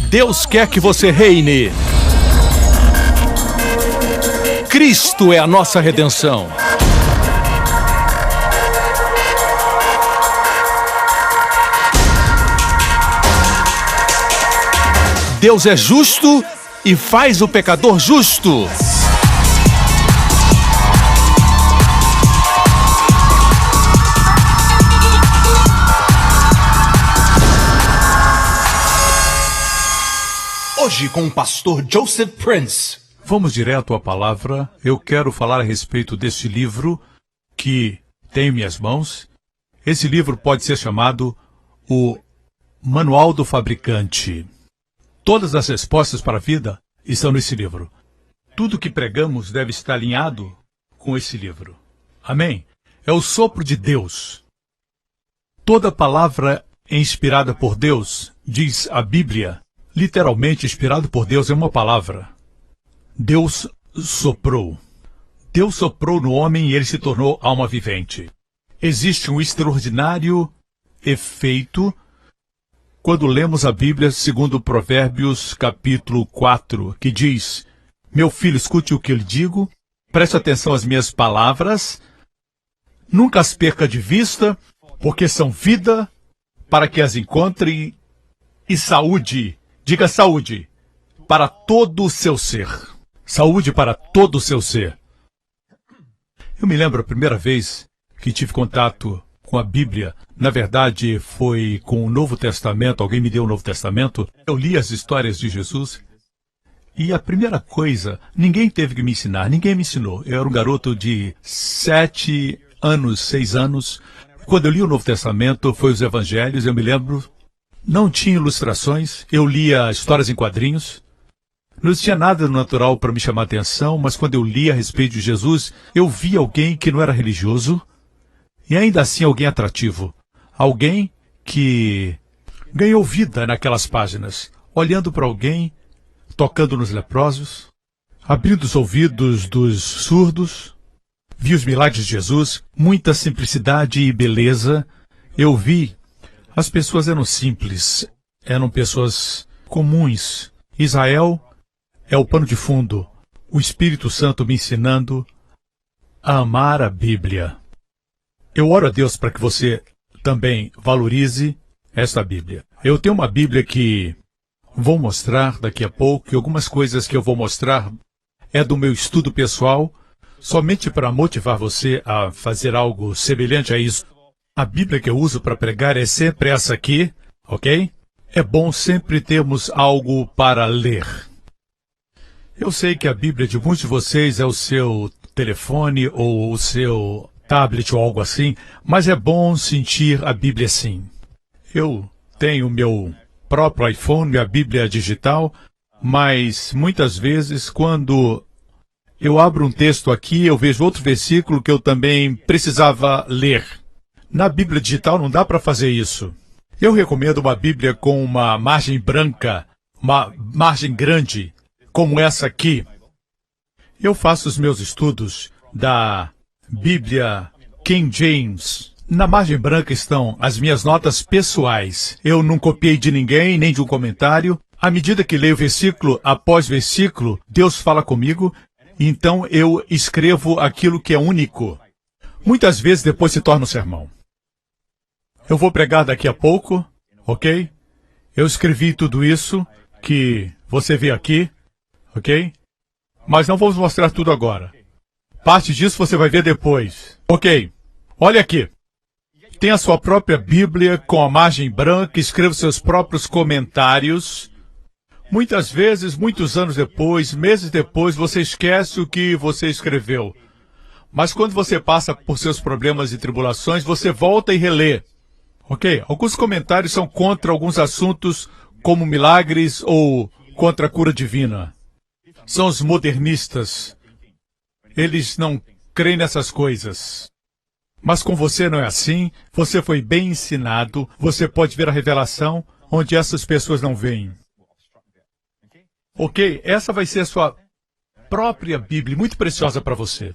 Deus quer que você reine. Cristo é a nossa redenção. Deus é justo e faz o pecador justo. Hoje com o pastor Joseph Prince. Vamos direto à palavra. Eu quero falar a respeito deste livro que tenho em minhas mãos. Esse livro pode ser chamado o Manual do Fabricante. Todas as respostas para a vida estão nesse livro. Tudo que pregamos deve estar alinhado com esse livro. Amém? É o sopro de Deus. Toda palavra é inspirada por Deus, diz a Bíblia. Literalmente, inspirado por Deus é uma palavra. Deus soprou. Deus soprou no homem e ele se tornou alma vivente. Existe um extraordinário efeito quando lemos a Bíblia segundo Provérbios capítulo 4, que diz: meu filho, escute o que eu lhe digo, preste atenção às minhas palavras, nunca as perca de vista, porque são vida para que as encontre e saúde. Diga saúde para todo o seu ser. Saúde para todo o seu ser. Eu me lembro a primeira vez que tive contato com a Bíblia. Na verdade, foi com o Novo Testamento. Alguém me deu o Novo Testamento. Eu li as histórias de Jesus. E a primeira coisa, ninguém teve que me ensinar. Ninguém me ensinou. Eu era um garoto de 7 anos, 6 anos. Quando eu li o Novo Testamento, foi os Evangelhos. Eu me lembro... Não tinha ilustrações, eu lia histórias em quadrinhos. Não tinha nada natural para me chamar a atenção, mas quando eu lia a respeito de Jesus, eu via alguém que não era religioso, e ainda assim alguém atrativo. Alguém que ganhou vida naquelas páginas, olhando para alguém, tocando nos leprosos, abrindo os ouvidos dos surdos. Vi os milagres de Jesus, muita simplicidade e beleza. Eu vi. As pessoas eram simples, eram pessoas comuns. Israel é o pano de fundo, o Espírito Santo me ensinando a amar a Bíblia. Eu oro a Deus para que você também valorize esta Bíblia. Eu tenho uma Bíblia que vou mostrar daqui a pouco, e algumas coisas que eu vou mostrar é do meu estudo pessoal, somente para motivar você a fazer algo semelhante a isso. A Bíblia que eu uso para pregar é sempre essa aqui, ok? É bom sempre termos algo para ler. Eu sei que a Bíblia de muitos de vocês é o seu telefone ou o seu tablet ou algo assim, mas é bom sentir a Bíblia assim. Eu tenho meu próprio iPhone, minha Bíblia digital, mas muitas vezes quando eu abro um texto aqui, eu vejo outro versículo que eu também precisava ler. Na Bíblia digital não dá para fazer isso. Eu recomendo uma Bíblia com uma margem branca, uma margem grande, como essa aqui. Eu faço os meus estudos da Bíblia King James. Na margem branca estão as minhas notas pessoais. Eu não copiei de ninguém, nem de um comentário. À medida que leio versículo após versículo, Deus fala comigo, então eu escrevo aquilo que é único. Muitas vezes depois se torna um sermão. Eu vou pregar daqui a pouco, ok? Eu escrevi tudo isso que você vê aqui, ok? Mas não vamos mostrar tudo agora. Parte disso você vai ver depois. Ok, olha aqui. Tem a sua própria Bíblia com a margem branca, escreva seus próprios comentários. Muitas vezes, muitos anos depois, meses depois, você esquece o que você escreveu. Mas quando você passa por seus problemas e tribulações, você volta e relê. Ok? Alguns comentários são contra alguns assuntos, como milagres ou contra a cura divina. São os modernistas. Eles não creem nessas coisas. Mas com você não é assim. Você foi bem ensinado. Você pode ver a revelação onde essas pessoas não veem. Ok? Essa vai ser a sua própria Bíblia, muito preciosa para você.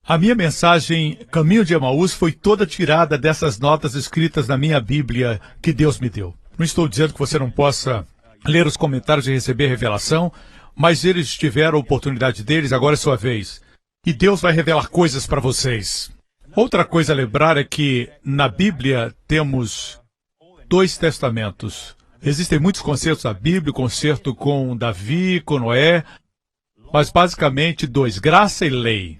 A minha mensagem, Caminho de Emaús, foi toda tirada dessas notas escritas na minha Bíblia que Deus me deu. Não estou dizendo que você não possa ler os comentários e receber revelação, mas eles tiveram a oportunidade deles, agora é sua vez. E Deus vai revelar coisas para vocês. Outra coisa a lembrar é que na Bíblia temos 2 testamentos. Existem muitos concertos na Bíblia, concerto com Davi, com Noé, mas basicamente 2, graça e lei.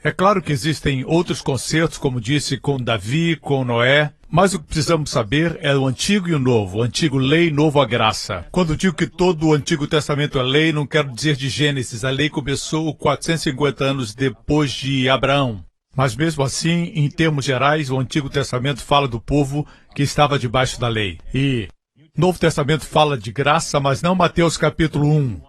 É claro que existem outros concertos, como disse, com Davi, com Noé, mas o que precisamos saber é o Antigo e o Novo, o Antigo lei, Novo a graça. Quando digo que todo o Antigo Testamento é lei, não quero dizer de Gênesis, a lei começou 450 anos depois de Abraão. Mas mesmo assim, em termos gerais, o Antigo Testamento fala do povo que estava debaixo da lei. E o Novo Testamento fala de graça, mas não Mateus capítulo 1.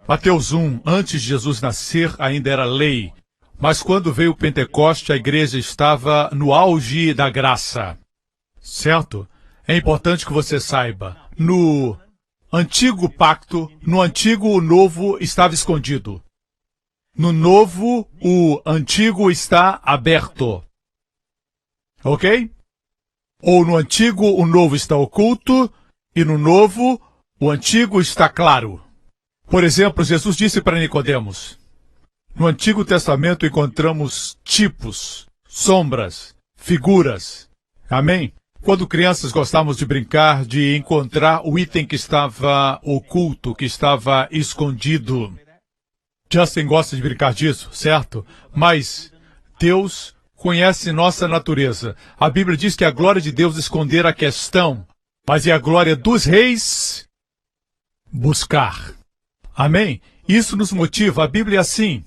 Mateus 1, antes de Jesus nascer, ainda era lei. Mas quando veio o Pentecoste, a igreja estava no auge da graça. Certo? É importante que você saiba. No Antigo Pacto, no Antigo o Novo estava escondido. No Novo, o Antigo está aberto. Ok? Ou no Antigo, o Novo está oculto, e no Novo, o Antigo está claro. Por exemplo, Jesus disse para Nicodemos, no Antigo Testamento encontramos tipos, sombras, figuras. Amém? Quando crianças gostávamos de brincar, de encontrar o item que estava oculto, que estava escondido. Justin gosta de brincar disso, certo? Mas Deus conhece nossa natureza. A Bíblia diz que a glória de Deus é esconder a questão, mas é a glória dos reis buscar. Amém? Isso nos motiva. A Bíblia é assim.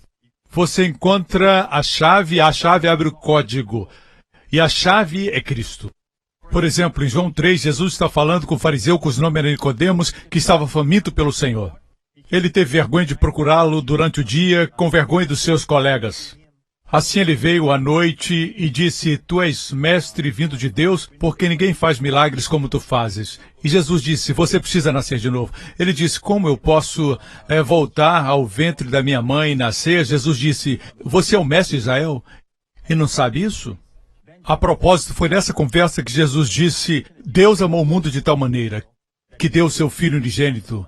Você encontra a chave abre o código. E a chave é Cristo. Por exemplo, em João 3, Jesus está falando com o fariseu cujo nome era Nicodemos, que estava faminto pelo Senhor. Ele teve vergonha de procurá-lo durante o dia, com vergonha dos seus colegas. Assim ele veio à noite e disse, tu és mestre vindo de Deus, porque ninguém faz milagres como tu fazes. E Jesus disse, você precisa nascer de novo. Ele disse, como eu posso voltar ao ventre da minha mãe e nascer? Jesus disse, você é o mestre de Israel e não sabe isso? A propósito, foi nessa conversa que Jesus disse, Deus amou o mundo de tal maneira que deu o seu Filho unigênito,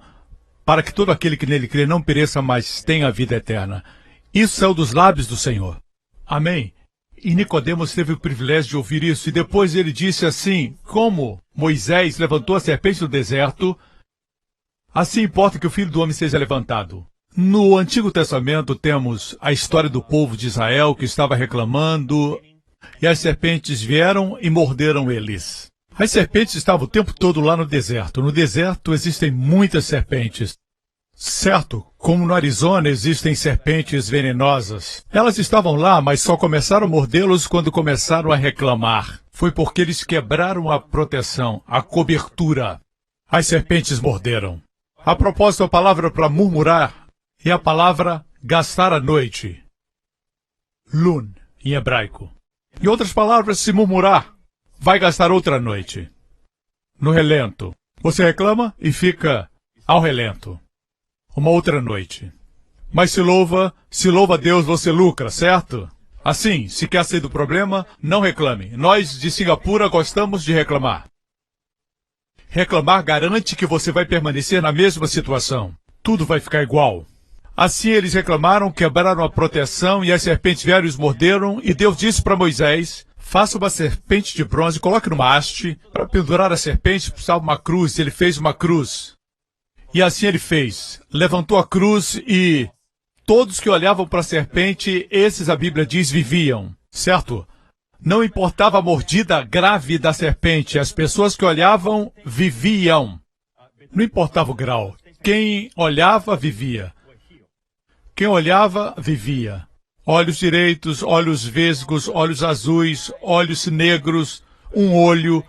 para que todo aquele que nele crê não pereça, mas tenha a vida eterna. Isso saiu dos lábios do Senhor. Amém? E Nicodemos teve o privilégio de ouvir isso, e depois ele disse assim, como Moisés levantou a serpente no deserto, assim importa que o Filho do Homem seja levantado. No Antigo Testamento temos a história do povo de Israel que estava reclamando, e as serpentes vieram e morderam eles. As serpentes estavam o tempo todo lá no deserto. No deserto existem muitas serpentes. Certo, como no Arizona existem serpentes venenosas. Elas estavam lá, mas só começaram a mordê-los quando começaram a reclamar. Foi porque eles quebraram a proteção, a cobertura. As serpentes morderam. A propósito, a palavra para murmurar é a palavra gastar a noite. Lun, em hebraico. Em outras palavras, se murmurar, vai gastar outra noite. No relento. Você reclama e fica ao relento. Uma outra noite. Mas se louva a Deus, você lucra, certo? Assim, se quer sair do problema, não reclame. Nós, de Singapura, gostamos de reclamar. Reclamar garante que você vai permanecer na mesma situação. Tudo vai ficar igual. Assim eles reclamaram, quebraram a proteção e as serpentes vieram e os morderam. E Deus disse para Moisés, faça uma serpente de bronze, coloque numa haste. Para pendurar a serpente precisava uma cruz. Ele fez uma cruz. E assim ele fez. Levantou a cruz e todos que olhavam para a serpente, esses a Bíblia diz, viviam. Certo? Não importava a mordida grave da serpente. As pessoas que olhavam, viviam. Não importava o grau. Quem olhava, vivia. Quem olhava, vivia. Olhos direitos, olhos vesgos, olhos azuis, olhos negros, um olho.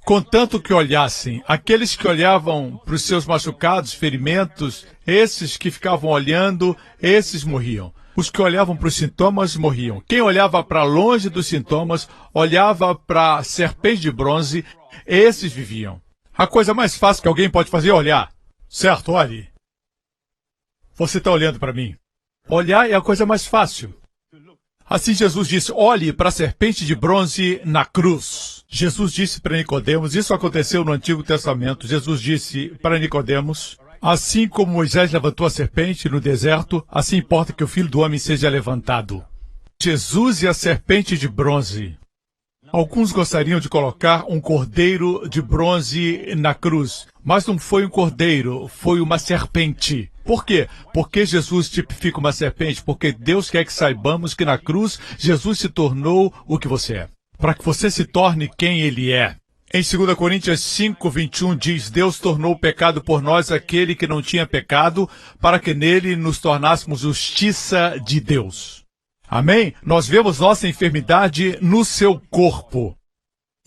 Contanto que olhassem, aqueles que olhavam para os seus machucados, ferimentos, esses que ficavam olhando, esses morriam. Os que olhavam para os sintomas morriam. Quem olhava para longe dos sintomas, olhava para a serpente de bronze, esses viviam. A coisa mais fácil que alguém pode fazer é olhar. Certo, olhe. Você está olhando para mim. Olhar é a coisa mais fácil. Assim Jesus disse, olhe para a serpente de bronze na cruz. Jesus disse para Nicodemos, isso aconteceu no Antigo Testamento, Jesus disse para Nicodemos, assim como Moisés levantou a serpente no deserto, assim importa que o Filho do Homem seja levantado. Jesus e a serpente de bronze. Alguns gostariam de colocar um cordeiro de bronze na cruz, mas não foi um cordeiro, foi uma serpente. Por quê? Porque Jesus tipifica uma serpente, porque Deus quer que saibamos que na cruz Jesus se tornou o que você é, para que você se torne quem Ele é. Em 2 Coríntios 5:21 diz, Deus tornou o pecado por nós aquele que não tinha pecado, para que nele nos tornássemos justiça de Deus. Amém? Nós vemos nossa enfermidade no seu corpo.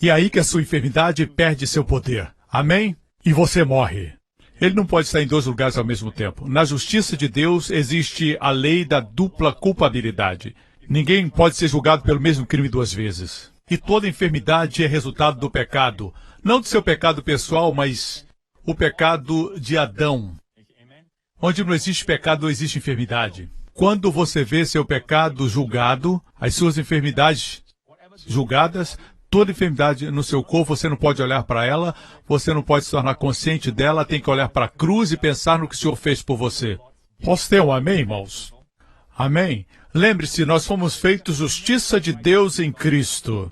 E é aí que a sua enfermidade perde seu poder. Amém? E você morre. Ele não pode estar em dois lugares ao mesmo tempo. Na justiça de Deus existe a lei da dupla culpabilidade. Ninguém pode ser julgado pelo mesmo crime duas vezes. E toda enfermidade é resultado do pecado. Não do seu pecado pessoal, mas o pecado de Adão. Onde não existe pecado, não existe enfermidade. Quando você vê seu pecado julgado, as suas enfermidades julgadas, toda enfermidade no seu corpo, você não pode olhar para ela, você não pode se tornar consciente dela, tem que olhar para a cruz e pensar no que o Senhor fez por você. Posso ter um amém, irmãos? Amém? Lembre-se, nós fomos feitos justiça de Deus em Cristo.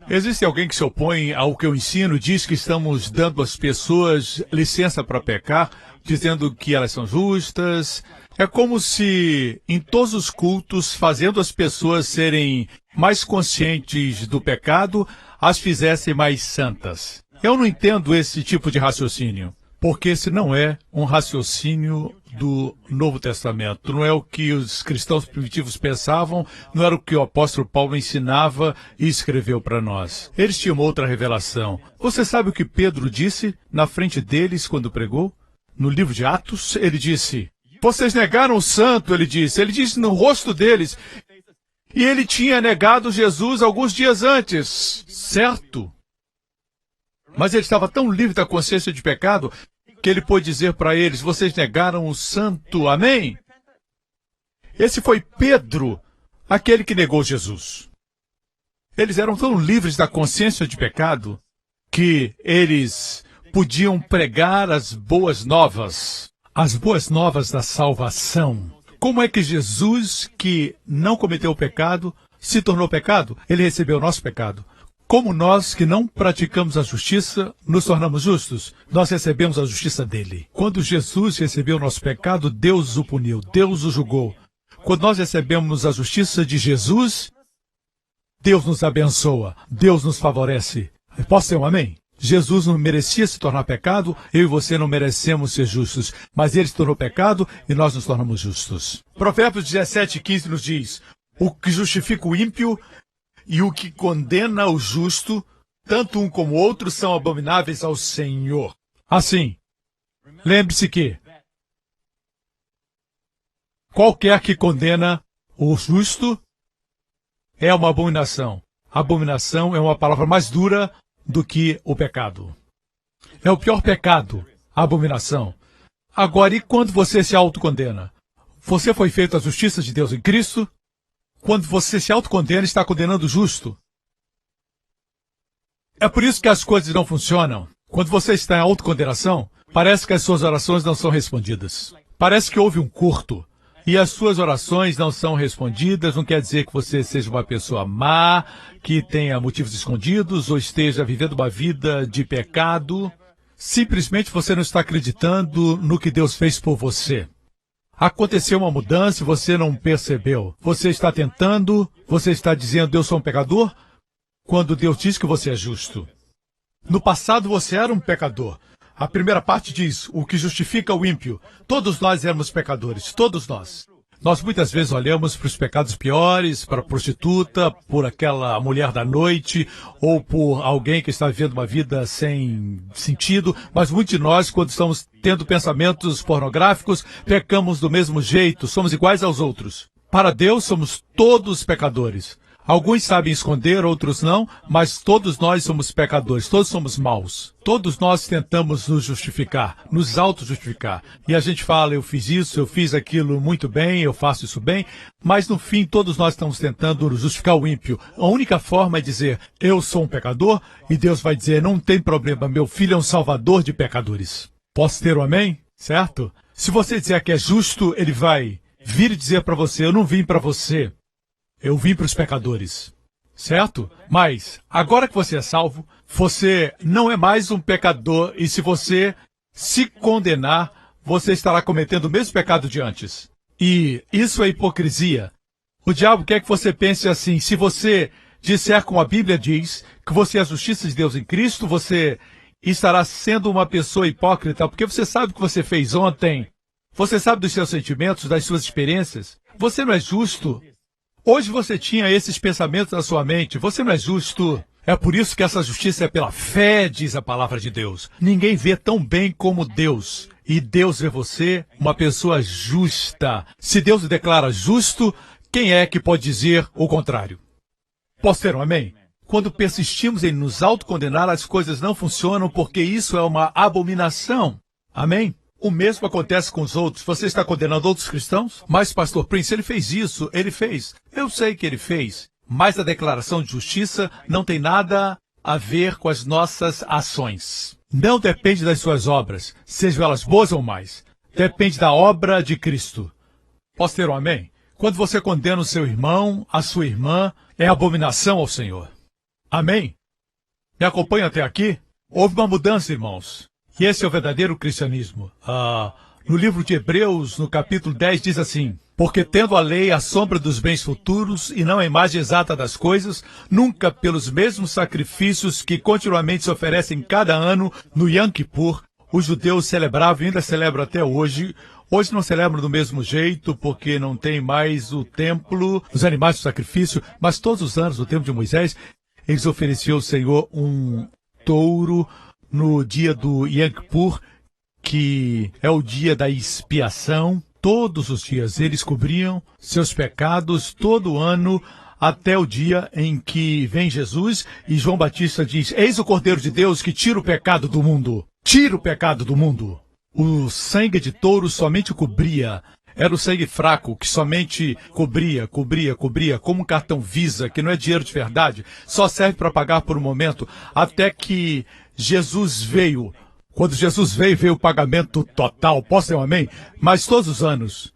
Existe alguém que se opõe ao que eu ensino, diz que estamos dando às pessoas licença para pecar, dizendo que elas são justas. É como se, em todos os cultos, fazendo as pessoas serem mais conscientes do pecado, as fizessem mais santas. Eu não entendo esse tipo de raciocínio, porque esse não é um raciocínio do Novo Testamento. Não é o que os cristãos primitivos pensavam, não era o que o apóstolo Paulo ensinava e escreveu para nós. Eles tinham outra revelação. Você sabe o que Pedro disse na frente deles quando pregou? No livro de Atos, ele disse... Vocês negaram o santo, ele disse no rosto deles. E ele tinha negado Jesus alguns dias antes, certo? Mas ele estava tão livre da consciência de pecado que ele pôde dizer para eles, vocês negaram o santo, amém? Esse foi Pedro, aquele que negou Jesus. Eles eram tão livres da consciência de pecado que eles podiam pregar as boas novas. As boas novas da salvação. Como é que Jesus, que não cometeu o pecado, se tornou pecado? Ele recebeu o nosso pecado. Como nós, que não praticamos a justiça, nos tornamos justos? Nós recebemos a justiça dele. Quando Jesus recebeu o nosso pecado, Deus o puniu, Deus o julgou. Quando nós recebemos a justiça de Jesus, Deus nos abençoa, Deus nos favorece. Posso ter um amém? Jesus não merecia se tornar pecado, eu e você não merecemos ser justos, mas ele se tornou pecado e nós nos tornamos justos. Provérbios 17:15 nos diz, o que justifica o ímpio e o que condena o justo, tanto um como o outro são abomináveis ao Senhor. Assim, lembre-se que qualquer que condena o justo é uma abominação. Abominação é uma palavra mais dura do que o pecado. É o pior pecado, a abominação. Agora, e quando você se autocondena? Você foi feito a justiça de Deus em Cristo? Quando você se autocondena, está condenando o justo. É por isso que as coisas não funcionam. Quando você está em autocondenação, parece que as suas orações não são respondidas. Parece que houve um curto. E as suas orações não são respondidas, não quer dizer que você seja uma pessoa má, que tenha motivos escondidos, ou esteja vivendo uma vida de pecado. Simplesmente você não está acreditando no que Deus fez por você. Aconteceu uma mudança e você não percebeu. Você está tentando, você está dizendo, eu sou um pecador, quando Deus diz que você é justo. No passado você era um pecador. A primeira parte diz, o que justifica o ímpio. Todos nós éramos pecadores, todos nós. Nós muitas vezes olhamos para os pecados piores, para a prostituta, por aquela mulher da noite, ou por alguém que está vivendo uma vida sem sentido, mas muitos de nós, quando estamos tendo pensamentos pornográficos, pecamos do mesmo jeito, somos iguais aos outros. Para Deus, somos todos pecadores. Alguns sabem esconder, outros não, mas todos nós somos pecadores, todos somos maus. Todos nós tentamos nos justificar, nos auto-justificar. E a gente fala, eu fiz isso, eu fiz aquilo muito bem, eu faço isso bem, mas no fim todos nós estamos tentando justificar o ímpio. A única forma é dizer, eu sou um pecador, e Deus vai dizer, não tem problema, meu filho é um salvador de pecadores. Posso ter um amém? Certo? Se você disser que é justo, ele vai vir e dizer para você, eu não vim para você. Eu vim para os pecadores, certo? Mas, agora que você é salvo, você não é mais um pecador e se você se condenar, você estará cometendo o mesmo pecado de antes. E isso é hipocrisia. O diabo quer que você pense assim, se você disser como a Bíblia diz, que você é a justiça de Deus em Cristo, você estará sendo uma pessoa hipócrita, porque você sabe o que você fez ontem, você sabe dos seus sentimentos, das suas experiências, você não é justo. Hoje você tinha esses pensamentos na sua mente. Você não é justo. É por isso que essa justiça é pela fé, diz a palavra de Deus. Ninguém vê tão bem como Deus. E Deus vê você uma pessoa justa. Se Deus o declara justo, quem é que pode dizer o contrário? Posso ter um amém? Quando persistimos em nos autocondenar, as coisas não funcionam porque isso é uma abominação. Amém? O mesmo acontece com os outros. Você está condenando outros cristãos? Mas, pastor Prince, ele fez isso, ele fez. Eu sei que ele fez. Mas a declaração de justiça não tem nada a ver com as nossas ações. Não depende das suas obras, sejam elas boas ou mais. Depende da obra de Cristo. Posso ter um amém? Quando você condena o seu irmão, a sua irmã, é abominação ao Senhor. Amém? Me acompanha até aqui? Houve uma mudança, irmãos. E esse é o verdadeiro cristianismo. No livro de Hebreus, no capítulo 10, diz assim, porque tendo a lei a sombra dos bens futuros e não a imagem exata das coisas, nunca pelos mesmos sacrifícios que continuamente se oferecem cada ano no Yom Kippur, os judeus celebravam e ainda celebram até hoje. Hoje não celebram do mesmo jeito, porque não tem mais o templo, os animais do sacrifício, mas todos os anos, no tempo de Moisés, eles ofereciam ao Senhor um touro, no dia do Yom Kippur, que é o dia da expiação. Todos os dias eles cobriam seus pecados todo ano até o dia em que vem Jesus e João Batista diz, eis o Cordeiro de Deus que tira o pecado do mundo. Tira o pecado do mundo. O sangue de touro somente cobria. Era o sangue fraco que somente cobria, como um cartão Visa, que não é dinheiro de verdade, só serve para pagar por um momento, até que Jesus veio. Quando Jesus veio o pagamento total. Posso ter um amém? Mas todos os anos,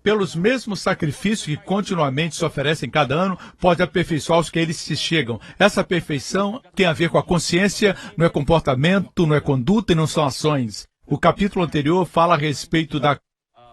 pelos mesmos sacrifícios que continuamente se oferecem cada ano, pode aperfeiçoar os que eles se chegam. Essa perfeição tem a ver com a consciência, não é comportamento, não é conduta e não são ações. O capítulo anterior fala a respeito da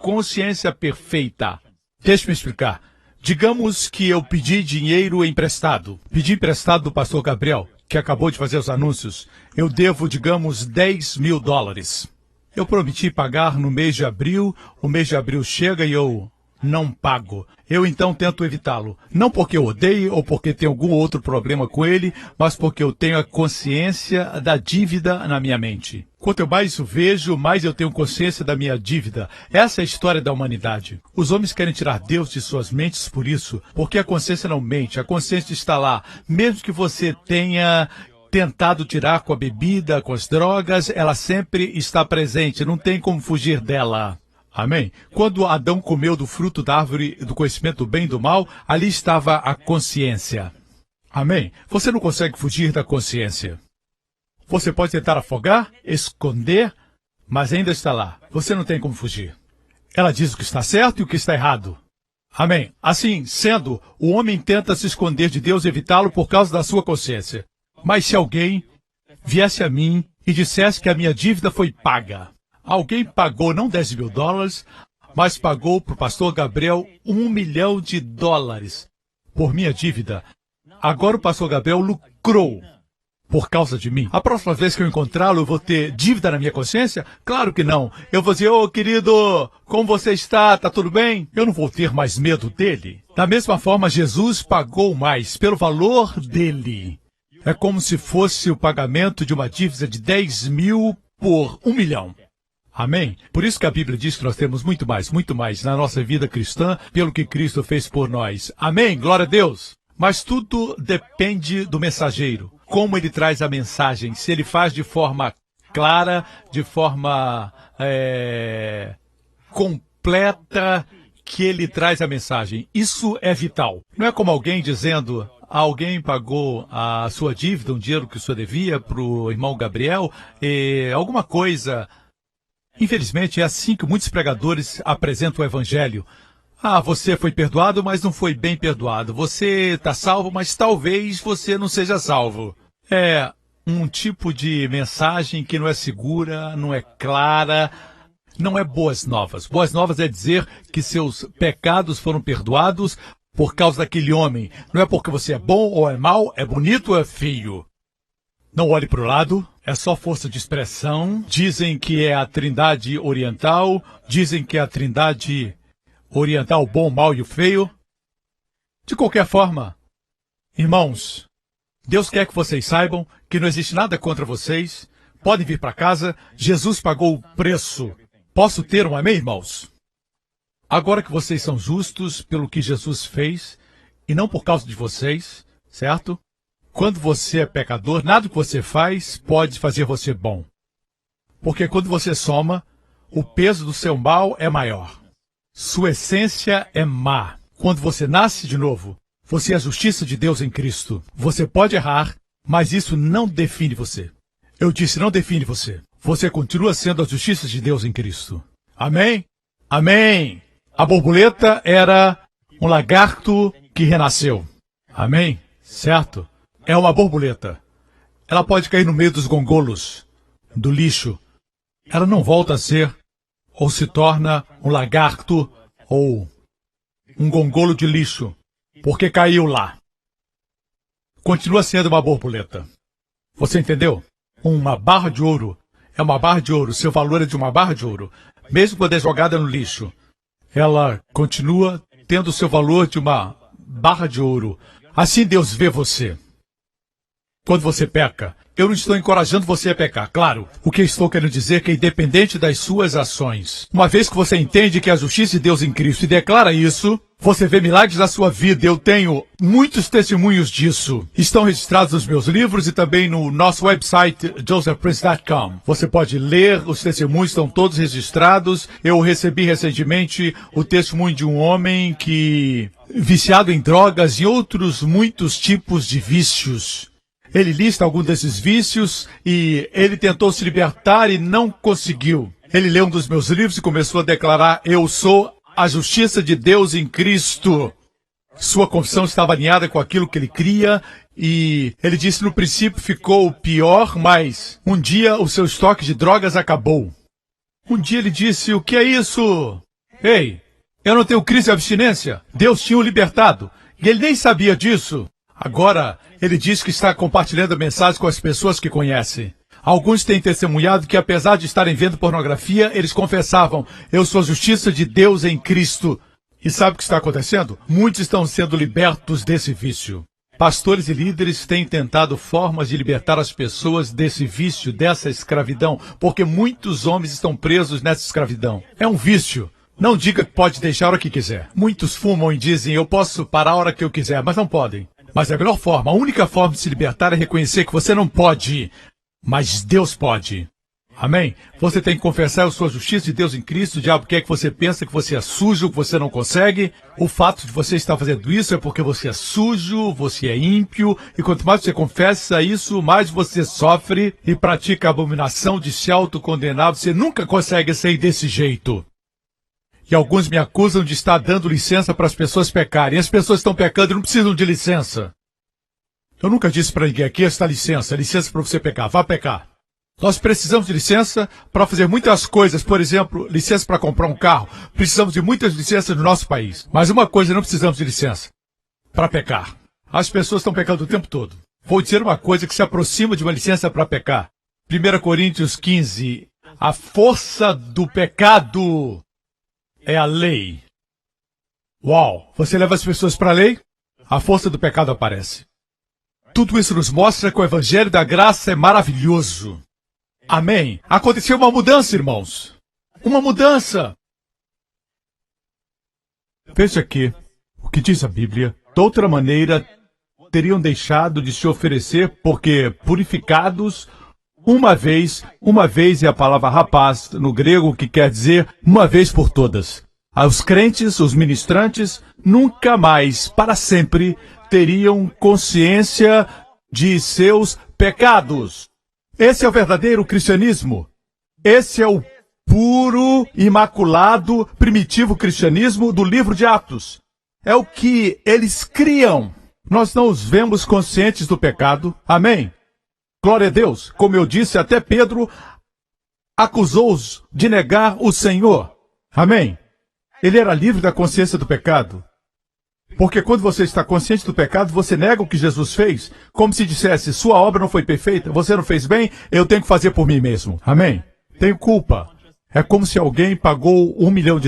consciência perfeita. Deixe-me explicar. Digamos que eu pedi dinheiro emprestado. Pedi emprestado do pastor Gabriel, que acabou de fazer os anúncios. Eu devo, digamos, $10.000. Eu prometi pagar no mês de abril, o mês de abril chega e eu não pago. Eu então tento evitá-lo. Não porque eu odeie ou porque tenho algum outro problema com ele, mas porque eu tenho a consciência da dívida na minha mente. Quanto mais isso vejo, mais eu tenho consciência da minha dívida. Essa é a história da humanidade. Os homens querem tirar Deus de suas mentes por isso, porque a consciência não mente, a consciência está lá. Mesmo que você tenha tentado tirar com a bebida, com as drogas, ela sempre está presente, não tem como fugir dela. Amém? Quando Adão comeu do fruto da árvore do conhecimento do bem e do mal, ali estava a consciência. Amém? Você não consegue fugir da consciência. Você pode tentar afogar, esconder, mas ainda está lá. Você não tem como fugir. Ela diz o que está certo e o que está errado. Amém? Assim sendo, o homem tenta se esconder de Deus e evitá-lo por causa da sua consciência. Mas se alguém viesse a mim e dissesse que a minha dívida foi paga, alguém pagou não $10.000, mas pagou para o pastor Gabriel $1 milhão por minha dívida. Agora o pastor Gabriel lucrou por causa de mim. A próxima vez que eu encontrá-lo, eu vou ter dívida na minha consciência? Claro que não. Eu vou dizer, ô querido, como você está? Tá tudo bem? Eu não vou ter mais medo dele. Da mesma forma, Jesus pagou mais pelo valor dele. É como se fosse o pagamento de uma dívida de 10 mil por 1 milhão. Amém? Por isso que a Bíblia diz que nós temos muito mais na nossa vida cristã, pelo que Cristo fez por nós. Amém? Glória a Deus! Mas tudo depende do mensageiro. Como ele traz a mensagem. Se ele faz de forma clara, de forma completa, que ele traz a mensagem. Isso é vital. Não é como alguém dizendo, alguém pagou a sua dívida, um dinheiro que o senhor devia para o irmão Gabriel, alguma coisa. Infelizmente é assim que muitos pregadores apresentam o evangelho. Ah, você foi perdoado, mas não foi bem perdoado. Você está salvo, mas talvez você não seja salvo. É um tipo de mensagem que não é segura, não é clara, não é boas novas. Boas novas é dizer que seus pecados foram perdoados por causa daquele homem. Não é porque você é bom ou é mau, é bonito ou é feio. Não olhe para o lado, é só força de expressão. Dizem que é a Trindade Oriental, dizem que é a Trindade Oriental, o bom, o mau e o feio. De qualquer forma, irmãos, Deus quer que vocês saibam que não existe nada contra vocês. Podem vir para casa, Jesus pagou o preço. Posso ter um amém, irmãos? Agora que vocês são justos pelo que Jesus fez, e não por causa de vocês, certo? Quando você é pecador, nada que você faz pode fazer você bom. Porque quando você soma, o peso do seu mal é maior. Sua essência é má. Quando você nasce de novo, você é a justiça de Deus em Cristo. Você pode errar, mas isso não define você. Eu disse, não define você. Você continua sendo a justiça de Deus em Cristo. Amém? Amém! A borboleta era um lagarto que renasceu. Amém? Certo? É uma borboleta. Ela pode cair no meio dos gongolos, do lixo. Ela não volta a ser, ou se torna um lagarto, ou um gongolo de lixo, porque caiu lá. Continua sendo uma borboleta. Você entendeu? Uma barra de ouro é uma barra de ouro. Seu valor é de uma barra de ouro. Mesmo quando é jogada no lixo, ela continua tendo o seu valor de uma barra de ouro. Assim Deus vê você. Quando você peca, eu não estou encorajando você a pecar, claro. O que estou querendo dizer é que é independente das suas ações. Uma vez que você entende que é a justiça de Deus em Cristo e declara isso, você vê milagres na sua vida. Eu tenho muitos testemunhos disso. Estão registrados nos meus livros e também no nosso website, josephprince.com. Você pode ler, os testemunhos estão todos registrados. Eu recebi recentemente o testemunho de um homem que, viciado em drogas e outros muitos tipos de vícios. Ele lista alguns desses vícios e ele tentou se libertar e não conseguiu. Ele leu um dos meus livros e começou a declarar, eu sou a justiça de Deus em Cristo. Sua confissão estava alinhada com aquilo que ele cria e ele disse no princípio ficou pior, mas um dia o seu estoque de drogas acabou. Um dia ele disse, o que é isso? Ei, eu não tenho crise de abstinência. Deus tinha o libertado e ele nem sabia disso. Agora, ele diz que está compartilhando a mensagem com as pessoas que conhecem. Alguns têm testemunhado que, apesar de estarem vendo pornografia, eles confessavam, eu sou a justiça de Deus em Cristo. E sabe o que está acontecendo? Muitos estão sendo libertos desse vício. Pastores e líderes têm tentado formas de libertar as pessoas desse vício, dessa escravidão, porque muitos homens estão presos nessa escravidão. É um vício. Não diga que pode deixar a hora que quiser. Muitos fumam e dizem, eu posso parar a hora que eu quiser, mas não podem. Mas a melhor forma, a única forma de se libertar é reconhecer que você não pode, mas Deus pode. Amém? Você tem que confessar a sua justiça de Deus em Cristo. O diabo quer que você pense que você é sujo, que você não consegue. O fato de você estar fazendo isso é porque você é sujo, você é ímpio. E quanto mais você confessa isso, mais você sofre e pratica a abominação de se autocondenar. Você nunca consegue sair desse jeito. E alguns me acusam de estar dando licença para as pessoas pecarem. As pessoas estão pecando e não precisam de licença. Eu nunca disse para ninguém aqui, esta licença para você pecar. Vá pecar. Nós precisamos de licença para fazer muitas coisas. Por exemplo, licença para comprar um carro. Precisamos de muitas licenças no nosso país. Mas uma coisa, não precisamos de licença. Para pecar. As pessoas estão pecando o tempo todo. Vou dizer uma coisa que se aproxima de uma licença para pecar. 1 Coríntios 15. A força do pecado é a lei. Uau! Você leva as pessoas para a lei? A força do pecado aparece. Tudo isso nos mostra que o Evangelho da Graça é maravilhoso. Amém? Aconteceu uma mudança, irmãos. Uma mudança. Veja aqui o que diz a Bíblia. De outra maneira, teriam deixado de se oferecer porque purificados uma vez é a palavra rapaz no grego, que quer dizer uma vez por todas. Os crentes, os ministrantes, nunca mais, para sempre, teriam consciência de seus pecados. Esse é o verdadeiro cristianismo. Esse é o puro, imaculado, primitivo cristianismo do livro de Atos. É o que eles criam. Nós não os vemos conscientes do pecado. Amém? Glória a Deus. Como eu disse, até Pedro acusou-os de negar o Senhor. Amém? Ele era livre da consciência do pecado. Porque quando você está consciente do pecado, você nega o que Jesus fez, como se dissesse, sua obra não foi perfeita, você não fez bem, eu tenho que fazer por mim mesmo. Amém? Tenho culpa. É como se alguém pagou $1 milhão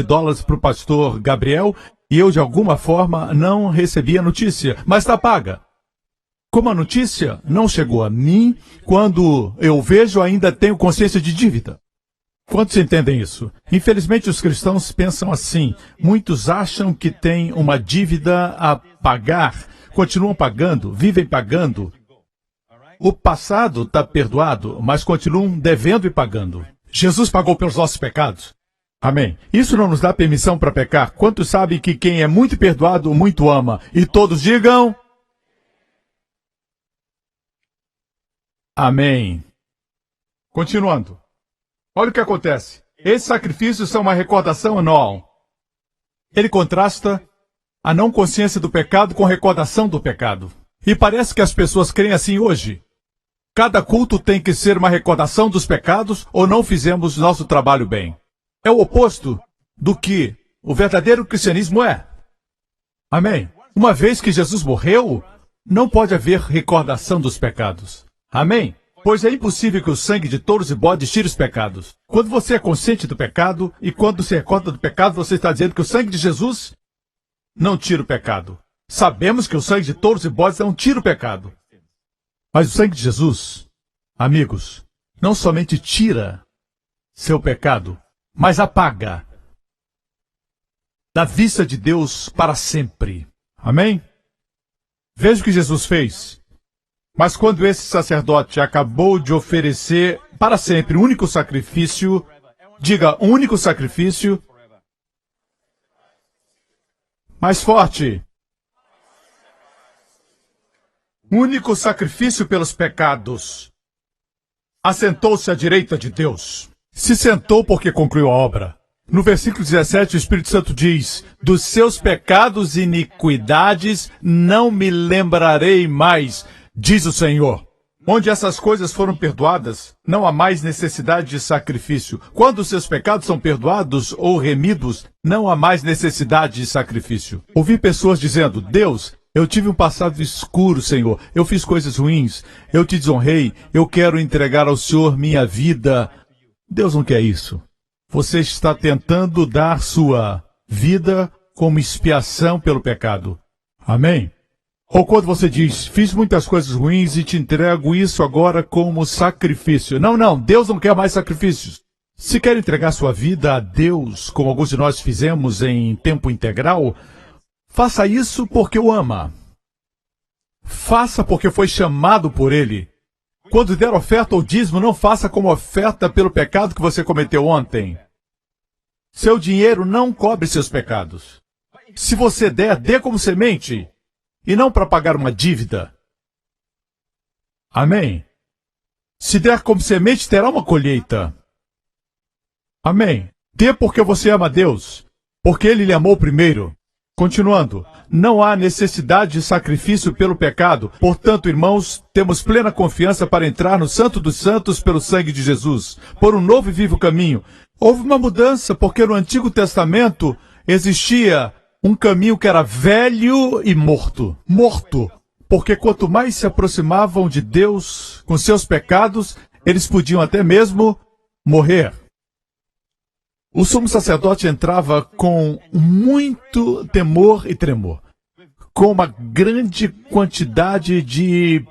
para o pastor Gabriel e eu, de alguma forma, não recebi a notícia, mas está paga. Como a notícia não chegou a mim, quando eu vejo, ainda tenho consciência de dívida. Quantos entendem isso? Infelizmente, os cristãos pensam assim. Muitos acham que têm uma dívida a pagar, continuam pagando, vivem pagando. O passado está perdoado, mas continuam devendo e pagando. Jesus pagou pelos nossos pecados. Amém. Isso não nos dá permissão para pecar. Quantos sabem que quem é muito perdoado, muito ama? E todos digam... Amém. Continuando. Olha o que acontece. Esses sacrifícios são uma recordação anual. Ele contrasta a não consciência do pecado com a recordação do pecado. E parece que as pessoas creem assim hoje. Cada culto tem que ser uma recordação dos pecados ou não fizemos nosso trabalho bem. É o oposto do que o verdadeiro cristianismo é. Amém. Uma vez que Jesus morreu, não pode haver recordação dos pecados. Amém? Pois é impossível que o sangue de touros e bodes tire os pecados. Quando você é consciente do pecado e quando se recorda do pecado, você está dizendo que o sangue de Jesus não tira o pecado. Sabemos que o sangue de touros e bodes não tira o pecado. Mas o sangue de Jesus, amigos, não somente tira seu pecado, mas apaga da vista de Deus para sempre. Amém? Veja o que Jesus fez. Mas quando esse sacerdote acabou de oferecer para sempre um único sacrifício, diga, um único sacrifício, mais forte, único sacrifício pelos pecados, assentou-se à direita de Deus. Se sentou porque concluiu a obra. No versículo 17, o Espírito Santo diz, dos seus pecados e iniquidades não me lembrarei mais, diz o Senhor. Onde essas coisas foram perdoadas, não há mais necessidade de sacrifício. Quando os seus pecados são perdoados ou remidos, não há mais necessidade de sacrifício. Ouvi pessoas dizendo, Deus, eu tive um passado escuro, Senhor. Eu fiz coisas ruins. Eu te desonrei. Eu quero entregar ao Senhor minha vida. Deus não quer isso. Você está tentando dar sua vida como expiação pelo pecado. Amém? Ou quando você diz, fiz muitas coisas ruins e te entrego isso agora como sacrifício. Não, Deus não quer mais sacrifícios. Se quer entregar sua vida a Deus, como alguns de nós fizemos em tempo integral, faça isso porque o ama. Faça porque foi chamado por Ele. Quando der oferta ou dízimo, não faça como oferta pelo pecado que você cometeu ontem. Seu dinheiro não cobre seus pecados. Se você der, dê como semente. E não para pagar uma dívida. Amém? Se der como semente, terá uma colheita. Amém? Dê porque você ama Deus. Porque Ele lhe amou primeiro. Continuando. Não há necessidade de sacrifício pelo pecado. Portanto, irmãos, temos plena confiança para entrar no Santo dos Santos pelo sangue de Jesus, por um novo e vivo caminho. Houve uma mudança, porque no Antigo Testamento existia um caminho que era velho e morto. Morto. Porque quanto mais se aproximavam de Deus com seus pecados, eles podiam até mesmo morrer. O sumo sacerdote entrava com muito temor e tremor, com uma grande quantidade de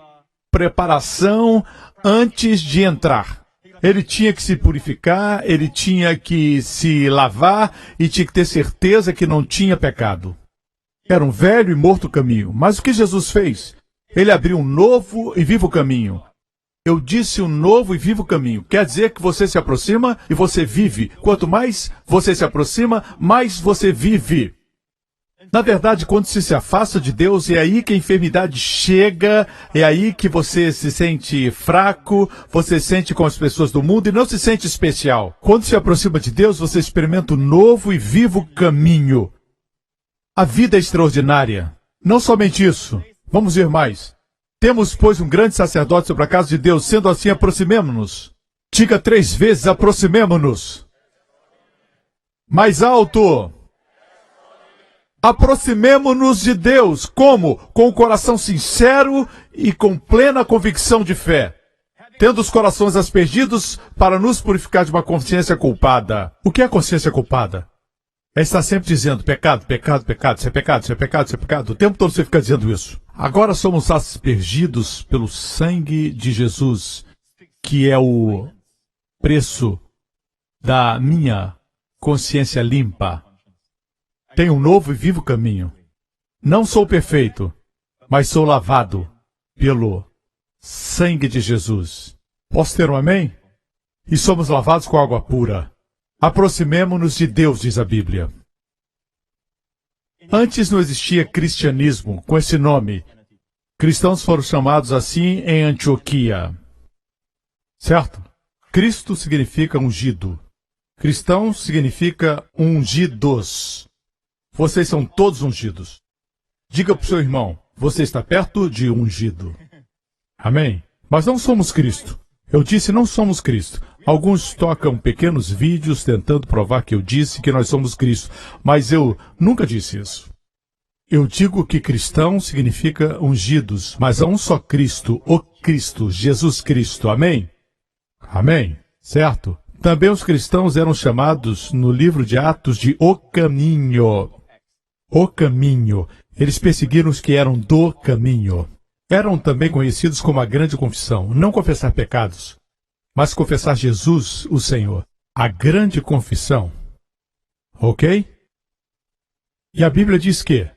preparação antes de entrar. Ele tinha que se purificar, ele tinha que se lavar e tinha que ter certeza que não tinha pecado. Era um velho e morto caminho. Mas o que Jesus fez? Ele abriu um novo e vivo caminho. Eu disse um novo e vivo caminho. Quer dizer que você se aproxima e você vive. Quanto mais você se aproxima, mais você vive. Na verdade, quando você se afasta de Deus, é aí que a enfermidade chega, é aí que você se sente fraco, você se sente com as pessoas do mundo e não se sente especial. Quando se aproxima de Deus, você experimenta um novo e vivo caminho. A vida é extraordinária. Não somente isso. Vamos ver mais. Temos, pois, um grande sacerdote sobre a casa de Deus. Sendo assim, aproximemo-nos. Diga 3 vezes, aproximemo-nos. Mais alto. Aproximemo-nos de Deus. Como? Com o coração sincero e com plena convicção de fé. Tendo os corações aspergidos para nos purificar de uma consciência culpada. O que é consciência culpada? É estar sempre dizendo pecado, pecado, pecado, isso é pecado, isso é pecado, isso é pecado. O tempo todo você fica dizendo isso. Agora somos aspergidos pelo sangue de Jesus, que é o preço da minha consciência limpa. Tenho um novo e vivo caminho. Não sou perfeito, mas sou lavado pelo sangue de Jesus. Posso ter um amém? E somos lavados com água pura. Aproximemo-nos de Deus, diz a Bíblia. Antes não existia cristianismo com esse nome. Cristãos foram chamados assim em Antioquia. Certo? Cristo significa ungido. Cristão significa ungidos. Vocês são todos ungidos. Diga para o seu irmão, você está perto de ungido. Amém? Mas não somos Cristo. Eu disse não somos Cristo. Alguns tocam pequenos vídeos tentando provar que eu disse que nós somos Cristo, mas eu nunca disse isso. Eu digo que cristão significa ungidos, mas há um só Cristo, o Cristo, Jesus Cristo. Amém? Amém? Certo? Também os cristãos eram chamados no livro de Atos de O Caminho. O Caminho. Eles perseguiram os que eram do caminho. Eram também conhecidos como a grande confissão. Não confessar pecados, mas confessar Jesus, o Senhor. A grande confissão. Ok? E a Bíblia diz que,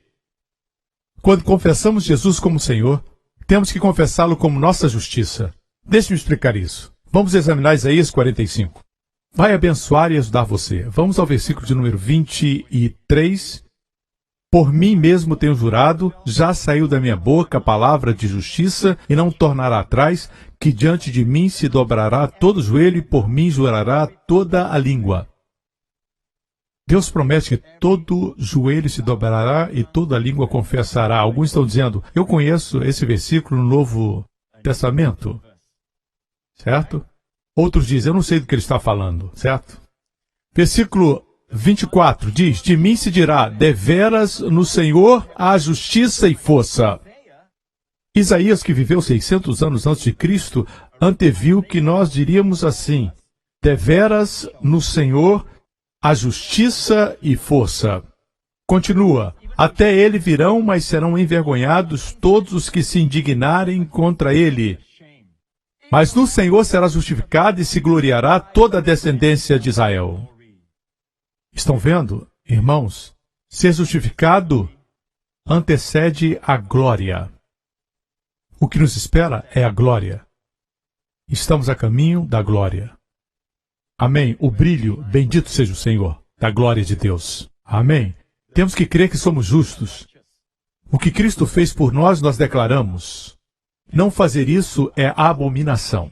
quando confessamos Jesus como Senhor, temos que confessá-lo como nossa justiça. Deixe-me explicar isso. Vamos examinar Isaías 45. Vai abençoar e ajudar você. Vamos ao versículo de número 23. Por mim mesmo tenho jurado, já saiu da minha boca a palavra de justiça e não tornará atrás, que diante de mim se dobrará todo o joelho e por mim jurará toda a língua. Deus promete que todo joelho se dobrará e toda a língua confessará. Alguns estão dizendo, eu conheço esse versículo no Novo Testamento. Certo? Outros dizem, eu não sei do que ele está falando. Certo? Versículo 24 diz, de mim se dirá, deveras no Senhor há justiça e força. Isaías, que viveu 600 anos antes de Cristo, anteviu que nós diríamos assim, deveras no Senhor há justiça e força. Continua, até ele virão, mas serão envergonhados todos os que se indignarem contra ele. Mas no Senhor será justificado e se gloriará toda a descendência de Israel. Estão vendo, irmãos? Ser justificado antecede a glória. O que nos espera é a glória. Estamos a caminho da glória. Amém. O brilho, bendito seja o Senhor, da glória de Deus. Amém. Temos que crer que somos justos. O que Cristo fez por nós, nós declaramos. Não fazer isso é abominação.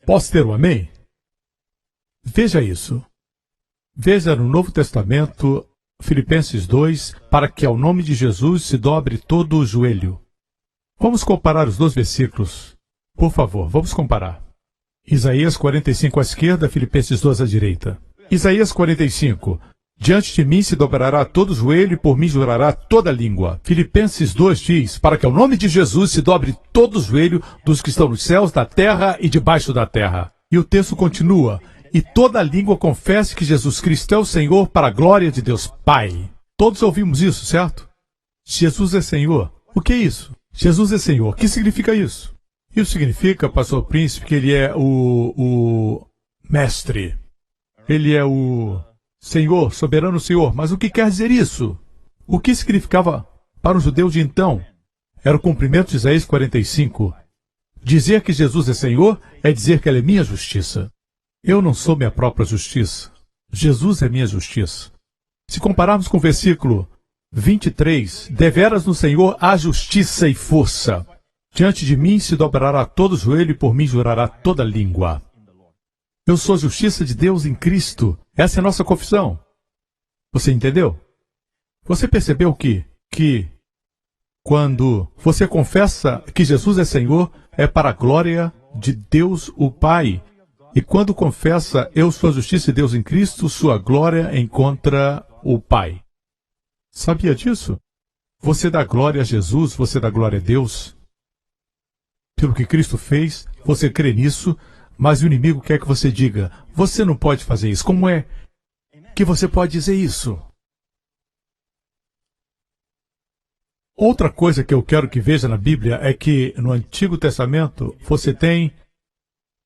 Posso ter um amém? Veja isso. Veja no Novo Testamento, Filipenses 2, para que ao nome de Jesus se dobre todo o joelho. Vamos comparar os dois versículos. Por favor, vamos comparar. Isaías 45 à esquerda, Filipenses 2 à direita. Isaías 45. Diante de mim se dobrará todo o joelho e por mim jurará toda a língua. Filipenses 2 diz, para que ao nome de Jesus se dobre todo o joelho dos que estão nos céus, da terra e debaixo da terra. E o texto continua, e toda a língua confesse que Jesus Cristo é o Senhor para a glória de Deus Pai. Todos ouvimos isso, certo? Jesus é Senhor. O que é isso? Jesus é Senhor. O que significa isso? Isso significa, pastor príncipe, que ele é o mestre. Ele é o Senhor, soberano Senhor. Mas o que quer dizer isso? O que significava para o judeu de então? Era o cumprimento de Isaías 45. Dizer que Jesus é Senhor é dizer que Ele é minha justiça. Eu não sou minha própria justiça. Jesus é minha justiça. Se compararmos com o versículo 23, deveras no Senhor há justiça e força. Diante de mim se dobrará todo joelho e por mim jurará toda língua. Eu sou a justiça de Deus em Cristo. Essa é a nossa confissão. Você entendeu? Você percebeu que quando você confessa que Jesus é Senhor, é para a glória de Deus o Pai. E quando confessa, eu sou a justiça de Deus em Cristo, sua glória encontra o Pai. Sabia disso? Você dá glória a Jesus, você dá glória a Deus. Pelo que Cristo fez, você crê nisso, mas o inimigo quer que você diga, você não pode fazer isso. Como é que você pode dizer isso? Outra coisa que eu quero que veja na Bíblia é que no Antigo Testamento você tem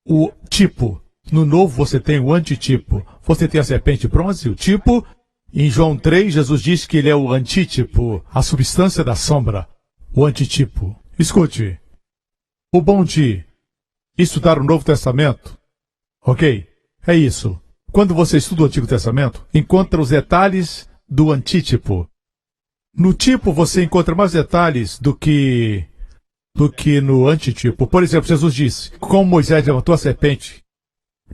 o tipo. No Novo você tem o antitipo. Você tem a serpente bronze, o tipo. Em João 3, Jesus diz que ele é o antítipo, a substância da sombra, o antitipo. Escute, o bom de estudar o Novo Testamento, ok? É isso. Quando você estuda o Antigo Testamento, encontra os detalhes do antítipo. No tipo você encontra mais detalhes do que no antitipo. Por exemplo, Jesus disse, como Moisés levantou a serpente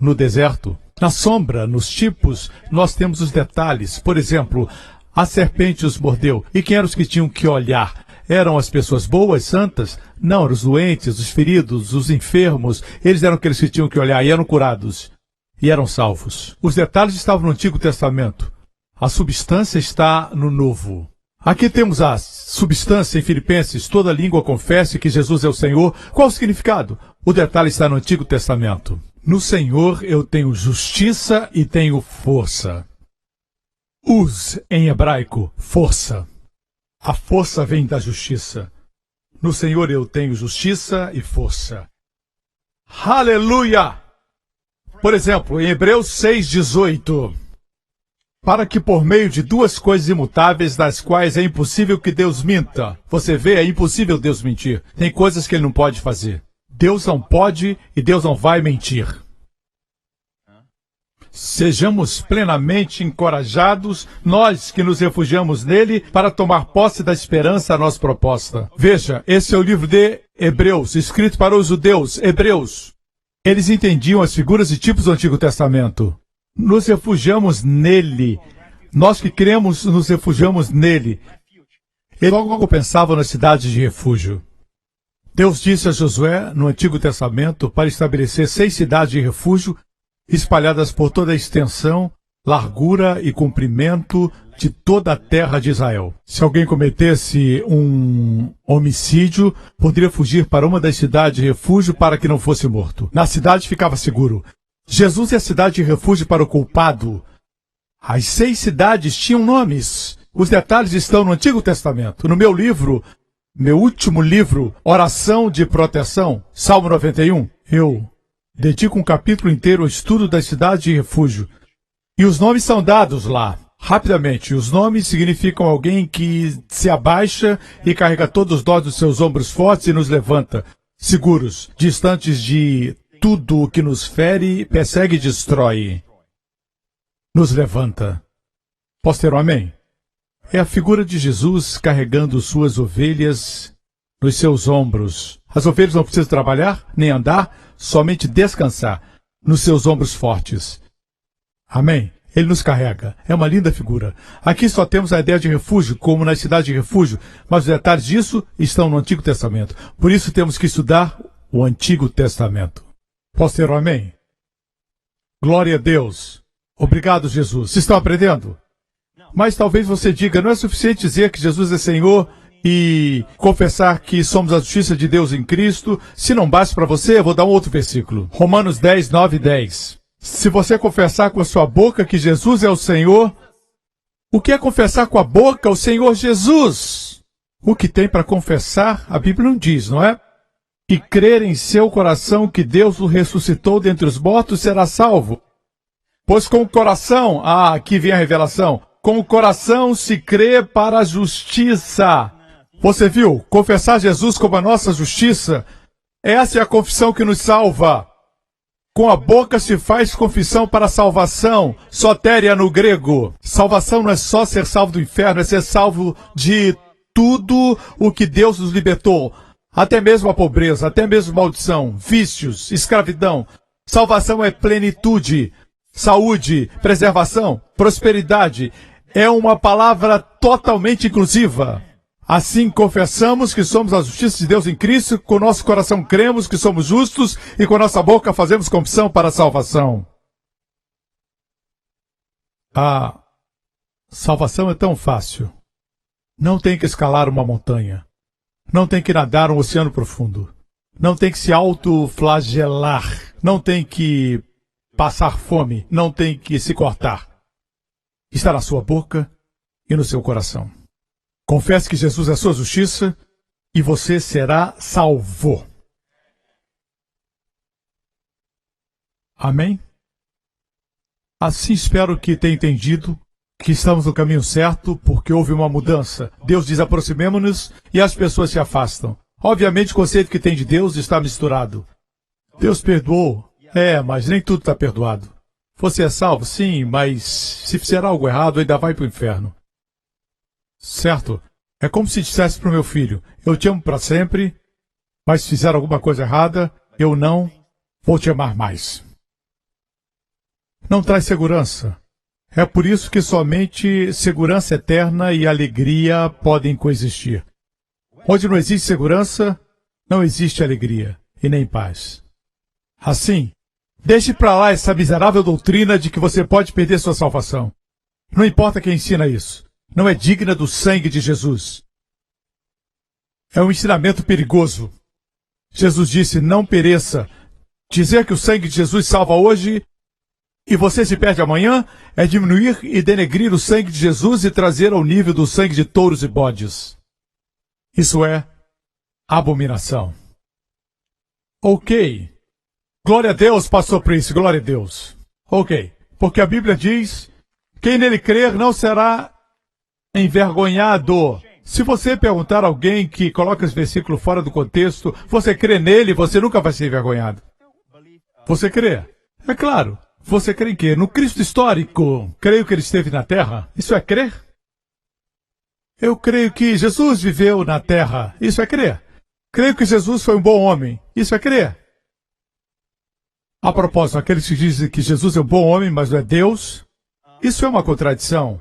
no deserto, na sombra, nos tipos, nós temos os detalhes. Por exemplo, a serpente os mordeu. E quem eram os que tinham que olhar? Eram as pessoas boas, santas? Não, eram os doentes, os feridos, os enfermos. Eles eram aqueles que tinham que olhar e eram curados. E eram salvos. Os detalhes estavam no Antigo Testamento. A substância está no Novo. Aqui temos a substância em Filipenses, toda língua confesse que Jesus é o Senhor. Qual o significado? O detalhe está no Antigo Testamento. No Senhor eu tenho justiça e tenho força. Uz, em hebraico, força. A força vem da justiça. No Senhor eu tenho justiça e força. Aleluia! Por exemplo, em Hebreus 6,18. Para que por meio de duas coisas imutáveis, das quais é impossível que Deus minta. Você vê, é impossível Deus mentir. Tem coisas que Ele não pode fazer. Deus não pode e Deus não vai mentir. Sejamos plenamente encorajados, nós que nos refugiamos nele, para tomar posse da esperança a nossa proposta. Veja, esse é o livro de Hebreus, escrito para os judeus, Hebreus. Eles entendiam as figuras e tipos do Antigo Testamento. Nos refugiamos nele. Nós que cremos, nos refugiamos nele. Eles logo pensavam nas cidades de refúgio. Deus disse a Josué, no Antigo Testamento, para estabelecer 6 cidades de refúgio, espalhadas por toda a extensão, largura e comprimento de toda a terra de Israel. Se alguém cometesse um homicídio, poderia fugir para uma das cidades de refúgio para que não fosse morto. Na cidade ficava seguro. Jesus é a cidade de refúgio para o culpado. As 6 cidades tinham nomes. Os detalhes estão no Antigo Testamento. No meu livro, meu último livro, Oração de Proteção, Salmo 91, eu dedico um capítulo inteiro ao estudo das cidades de refúgio. E os nomes são dados lá. Rapidamente, os nomes significam alguém que se abaixa e carrega todos nós dos seus ombros fortes e nos levanta, seguros, distantes de tudo o que nos fere, persegue e destrói. Nos levanta. Posso ter um amém? É a figura de Jesus carregando suas ovelhas nos seus ombros. As ovelhas não precisam trabalhar, nem andar, somente descansar nos seus ombros fortes. Amém? Ele nos carrega. É uma linda figura. Aqui só temos a ideia de refúgio, como nas cidades de refúgio, mas os detalhes disso estão no Antigo Testamento. Por isso temos que estudar o Antigo Testamento. Posso ter um amém? Glória a Deus. Obrigado, Jesus. Vocês estão aprendendo? Mas talvez você diga, não é suficiente dizer que Jesus é Senhor e confessar que somos a justiça de Deus em Cristo. Se não basta para você, eu vou dar um outro versículo. Romanos 10, 9 e 10. Se você confessar com a sua boca que Jesus é o Senhor, o que é confessar com a boca o Senhor Jesus? O que tem para confessar, a Bíblia não diz, não é? E crer em seu coração que Deus o ressuscitou dentre os mortos será salvo. Pois com o coração, aqui vem a revelação, com o coração se crê para a justiça, Você viu? Confessar Jesus como a nossa justiça, essa é a confissão que nos salva. Com a boca se faz confissão para a salvação, sotéria no grego. Salvação não é só ser salvo do inferno, é ser salvo de tudo o que Deus nos libertou. Até mesmo a pobreza, até mesmo maldição, vícios, escravidão. Salvação é plenitude, saúde, preservação, prosperidade. É uma palavra totalmente inclusiva. Assim confessamos que somos a justiça de Deus em Cristo, com nosso coração cremos que somos justos e com nossa boca fazemos confissão para a salvação. A salvação é tão fácil. Não tem que escalar uma montanha. Não tem que nadar um oceano profundo. Não tem que se autoflagelar. Não tem que passar fome. Não tem que se cortar. Está na sua boca e no seu coração. Confesse que Jesus é a sua justiça e você será salvo. Amém? Assim espero que tenha entendido que estamos no caminho certo porque houve uma mudança. Deus diz aproximemo-nos e as pessoas se afastam. Obviamente o conceito que tem de Deus está misturado. Deus perdoou? Mas nem tudo está perdoado. Você é salvo? Sim, mas se fizer algo errado ainda vai para o inferno. Certo? É como se dissesse para o meu filho, eu te amo para sempre, mas se fizer alguma coisa errada, eu não vou te amar mais. Não traz segurança. É por isso que somente segurança eterna e alegria podem coexistir. Onde não existe segurança, não existe alegria e nem paz. Assim, deixe para lá essa miserável doutrina de que você pode perder sua salvação. Não importa quem ensina isso. Não é digna do sangue de Jesus. É um ensinamento perigoso. Jesus disse, não pereça. Dizer que o sangue de Jesus salva hoje e você se perde amanhã é diminuir e denegrir o sangue de Jesus e trazer ao nível do sangue de touros e bodes. Isso é abominação. Ok. Glória a Deus, pastor Prince, glória a Deus. Ok. Porque a Bíblia diz, quem nele crer não será envergonhado. Se você perguntar a alguém que coloca esse versículo fora do contexto, você crê nele, você nunca vai ser envergonhado. Você crê? É claro. Você crê em quê? No Cristo histórico. Creio que ele esteve na Terra. Isso é crer? Eu creio que Jesus viveu na Terra. Isso é crer. Creio que Jesus foi um bom homem. Isso é crer. A propósito, aqueles que dizem que Jesus é um bom homem, mas não é Deus, isso é uma contradição.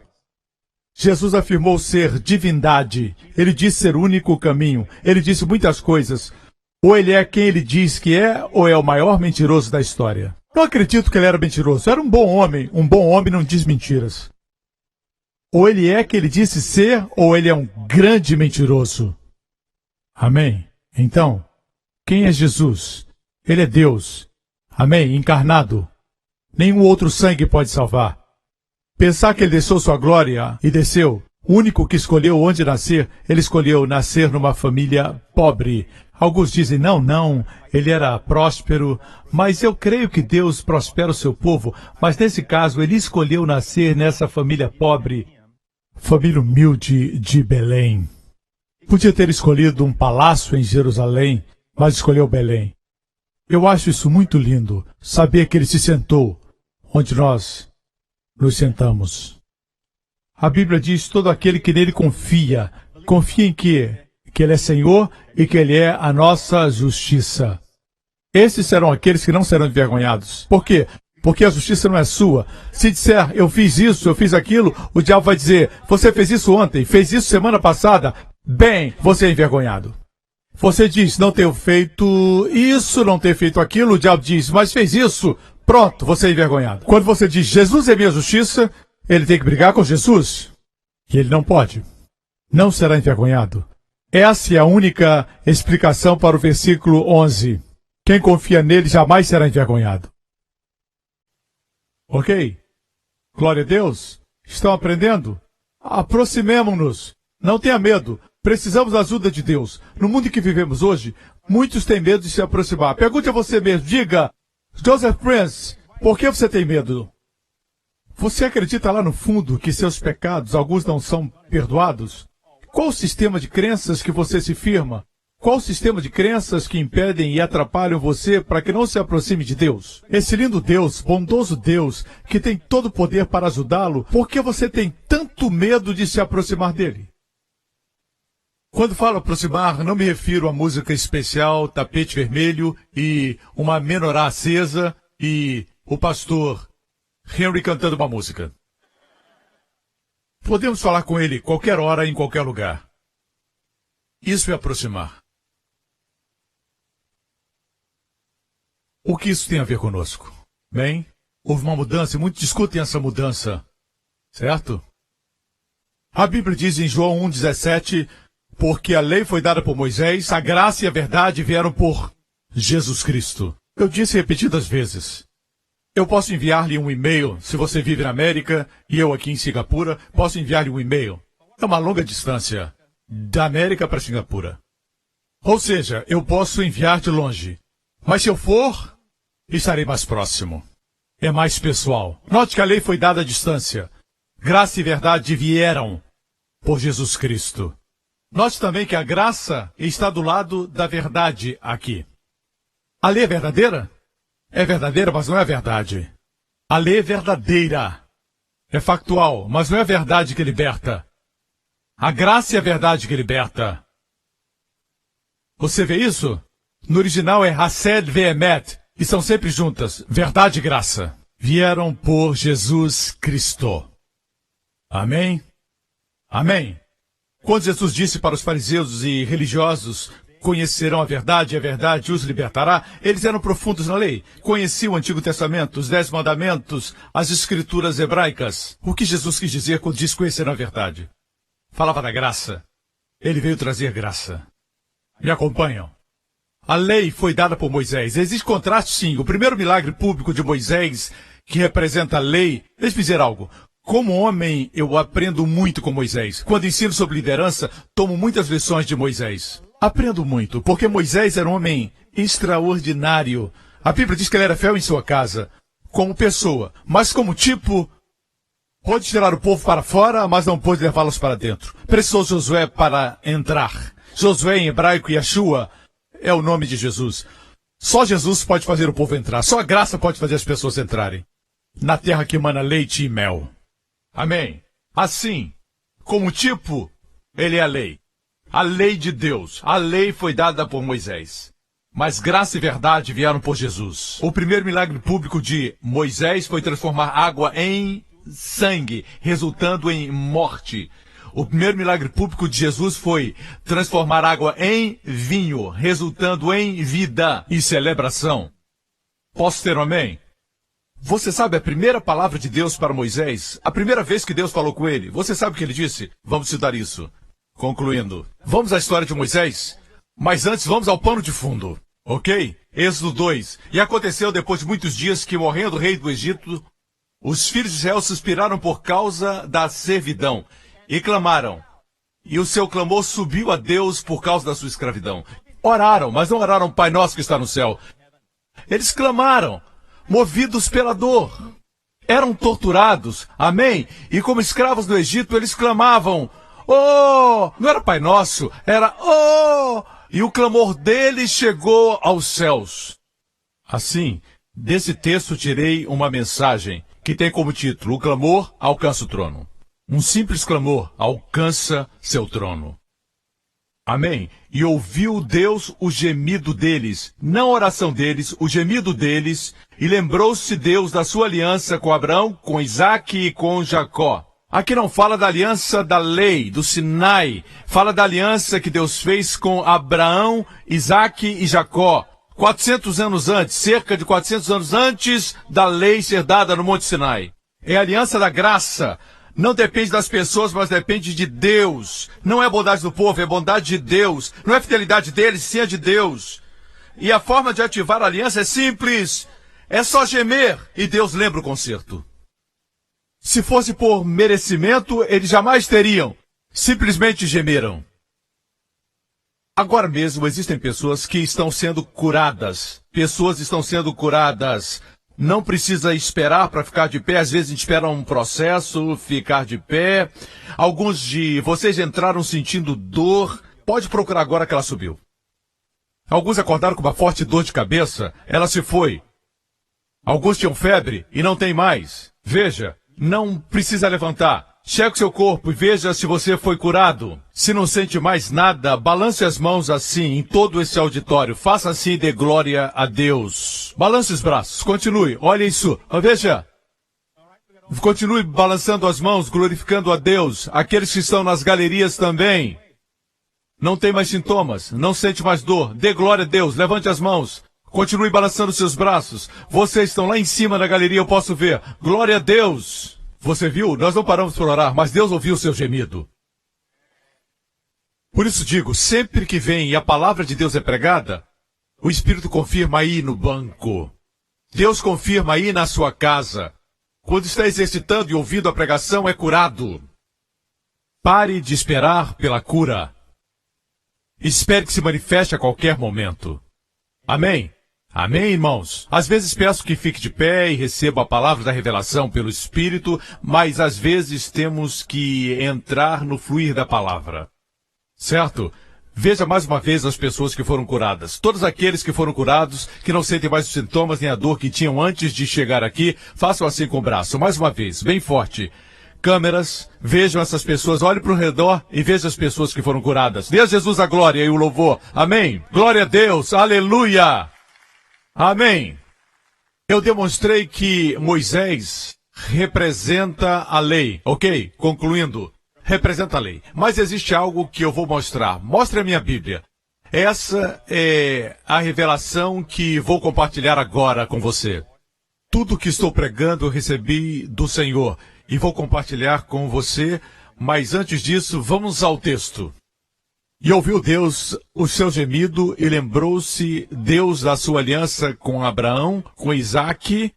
Jesus afirmou ser divindade. Ele disse ser o único caminho. Ele disse muitas coisas. Ou ele é quem ele diz que é, ou é o maior mentiroso da história. Não acredito que ele era mentiroso. Era um bom homem. Um bom homem não diz mentiras. Ou ele é quem ele disse ser, ou ele é um grande mentiroso. Amém? Então, quem é Jesus? Ele é Deus. Amém? Encarnado. Nenhum outro sangue pode salvar. Pensar que ele deixou sua glória e desceu, o único que escolheu onde nascer, ele escolheu nascer numa família pobre. Alguns dizem, não, ele era próspero, mas eu creio que Deus prospera o seu povo, mas nesse caso ele escolheu nascer nessa família pobre, família humilde de Belém. Podia ter escolhido um palácio em Jerusalém, mas escolheu Belém. Eu acho isso muito lindo, saber que ele se sentou onde nós nos sentamos. A Bíblia diz, todo aquele que nele confia, confia em quê? Que ele é Senhor e que ele é a nossa justiça. Esses serão aqueles que não serão envergonhados. Por quê? Porque a justiça não é sua. Se disser, eu fiz isso, eu fiz aquilo, o diabo vai dizer, você fez isso ontem, fez isso semana passada, bem, você é envergonhado. Você diz, não tenho feito isso, não tenho feito aquilo, o diabo diz, mas fez isso, pronto, você é envergonhado. Quando você diz, Jesus é minha justiça, ele tem que brigar com Jesus. E ele não pode. Não será envergonhado. Essa é a única explicação para o versículo 11. Quem confia nele jamais será envergonhado. Ok? Glória a Deus. Estão aprendendo? Aproximemo-nos. Não tenha medo. Precisamos da ajuda de Deus. No mundo em que vivemos hoje, muitos têm medo de se aproximar. Pergunte a você mesmo. Diga, Joseph Prince, por que você tem medo? Você acredita lá no fundo que seus pecados, alguns não são perdoados? Qual o sistema de crenças que você se firma? Qual o sistema de crenças que impedem e atrapalham você para que não se aproxime de Deus? Esse lindo Deus, bondoso Deus, que tem todo o poder para ajudá-lo, por que você tem tanto medo de se aproximar dele? Quando falo aproximar, não me refiro a música especial, tapete vermelho e uma menorá acesa e o pastor Henry cantando uma música. Podemos falar com ele qualquer hora, em qualquer lugar. Isso é aproximar. O que isso tem a ver conosco? Bem, houve uma mudança e muitos discutem essa mudança, certo? A Bíblia diz em João 1,17, porque a lei foi dada por Moisés, a graça e a verdade vieram por Jesus Cristo. Eu disse repetidas vezes. Eu posso enviar-lhe um e-mail, se você vive na América e eu aqui em Singapura, posso enviar-lhe um e-mail. É uma longa distância, da América para Singapura. Ou seja, eu posso enviar de longe. Mas se eu for, estarei mais próximo. É mais pessoal. Note que a lei foi dada à distância. Graça e verdade vieram por Jesus Cristo. Note também que a graça está do lado da verdade aqui. A lei é verdadeira? É verdadeira, mas não é verdade. A lei é verdadeira. É factual, mas não é a verdade que liberta. A graça é a verdade que liberta. Você vê isso? No original é Hased ve'emet, e são sempre juntas, verdade e graça. Vieram por Jesus Cristo. Amém? Amém. Quando Jesus disse para os fariseus e religiosos, conhecerão a verdade e a verdade os libertará, eles eram profundos na lei. Conheciam o Antigo Testamento, os 10 mandamentos, as escrituras hebraicas. O que Jesus quis dizer quando disse conhecerão a verdade? Falava da graça. Ele veio trazer graça. Me acompanham. A lei foi dada por Moisés. Existe contraste, sim. O primeiro milagre público de Moisés, que representa a lei. Deixa-me dizer algo. Como homem, eu aprendo muito com Moisés. Quando ensino sobre liderança, tomo muitas lições de Moisés. Aprendo muito, porque Moisés era um homem extraordinário. A Bíblia diz que ele era fiel em sua casa, como pessoa, mas como tipo, pôde tirar o povo para fora, mas não pôde levá-los para dentro. Precisou Josué para entrar. Josué em hebraico, Yeshua, é o nome de Jesus. Só Jesus pode fazer o povo entrar. Só a graça pode fazer as pessoas entrarem na terra que emana leite e mel. Amém. Assim, como tipo, ele é a lei. A lei de Deus. A lei foi dada por Moisés. Mas graça e verdade vieram por Jesus. O primeiro milagre público de Moisés foi transformar água em sangue, resultando em morte. O primeiro milagre público de Jesus foi transformar água em vinho, resultando em vida e celebração. Posso ter um amém? Você sabe a primeira palavra de Deus para Moisés? A primeira vez que Deus falou com ele? Você sabe o que ele disse? Vamos estudar isso. Concluindo. Vamos à história de Moisés? Mas antes vamos ao pano de fundo. Ok? Êxodo 2. E aconteceu depois de muitos dias que, morrendo o rei do Egito, os filhos de Israel suspiraram por causa da servidão e clamaram. E o seu clamor subiu a Deus por causa da sua escravidão. Oraram, mas não oraram Pai Nosso que está no céu. Eles clamaram, movidos pela dor. Eram torturados, amém? E como escravos do Egito, eles clamavam, oh! Não era Pai Nosso, era oh! E o clamor deles chegou aos céus. Assim, desse texto tirei uma mensagem que tem como título, o clamor alcança o trono. Um simples clamor alcança seu trono. Amém? E ouviu Deus o gemido deles, não a oração deles, o gemido deles, e lembrou-se Deus da sua aliança com Abraão, com Isaque e com Jacó. Aqui não fala da aliança da lei, do Sinai, fala da aliança que Deus fez com Abraão, Isaque e Jacó. 400 anos antes, cerca de 400 anos antes da lei ser dada no Monte Sinai. É a aliança da graça. Não depende das pessoas, mas depende de Deus. Não é bondade do povo, é bondade de Deus. Não é fidelidade deles, sim é de Deus. E a forma de ativar a aliança é simples. É só gemer e Deus lembra o conserto. Se fosse por merecimento, eles jamais teriam. Simplesmente gemeram. Agora mesmo existem pessoas que estão sendo curadas. Pessoas estão sendo curadas Não precisa esperar para ficar de pé. Às vezes a gente espera um processo, ficar de pé. Alguns de vocês entraram sentindo dor. Pode procurar agora que ela subiu. Alguns acordaram com uma forte dor de cabeça. Ela se foi. Alguns tinham febre e não tem mais. Veja, não precisa levantar. Cheque seu corpo e veja se você foi curado. Se não sente mais nada, balance as mãos assim em todo esse auditório. Faça assim e dê glória a Deus. Balance os braços. Continue. Olha isso. Veja. Continue balançando as mãos, glorificando a Deus. Aqueles que estão nas galerias também. Não tem mais sintomas. Não sente mais dor. Dê glória a Deus. Levante as mãos. Continue balançando seus braços. Vocês estão lá em cima da galeria, eu posso ver. Glória a Deus. Você viu? Nós não paramos por orar, mas Deus ouviu o seu gemido. Por isso digo, sempre que vem e a palavra de Deus é pregada, o Espírito confirma aí no banco. Deus confirma aí na sua casa. Quando está exercitando e ouvindo a pregação, é curado. Pare de esperar pela cura. Espere que se manifeste a qualquer momento. Amém? Amém, irmãos? Às vezes peço que fique de pé e receba a palavra da revelação pelo Espírito, mas às vezes temos que entrar no fluir da palavra. Certo? Veja mais uma vez as pessoas que foram curadas. Todos aqueles que foram curados, que não sentem mais os sintomas nem a dor que tinham antes de chegar aqui, façam assim com o braço. Mais uma vez, bem forte. Câmeras, vejam essas pessoas, olhem para o redor e vejam as pessoas que foram curadas. Dê a Jesus a glória e o louvor. Amém? Glória a Deus. Aleluia. Amém. Eu demonstrei que Moisés representa a lei. Ok? Concluindo. Representa a lei. Mas existe algo que eu vou mostrar. Mostre a minha Bíblia. Essa é a revelação que vou compartilhar agora com você. Tudo que estou pregando eu recebi do Senhor e vou compartilhar com você. Mas antes disso, vamos ao texto. E ouviu Deus o seu gemido e lembrou-se Deus da sua aliança com Abraão, com Isaque.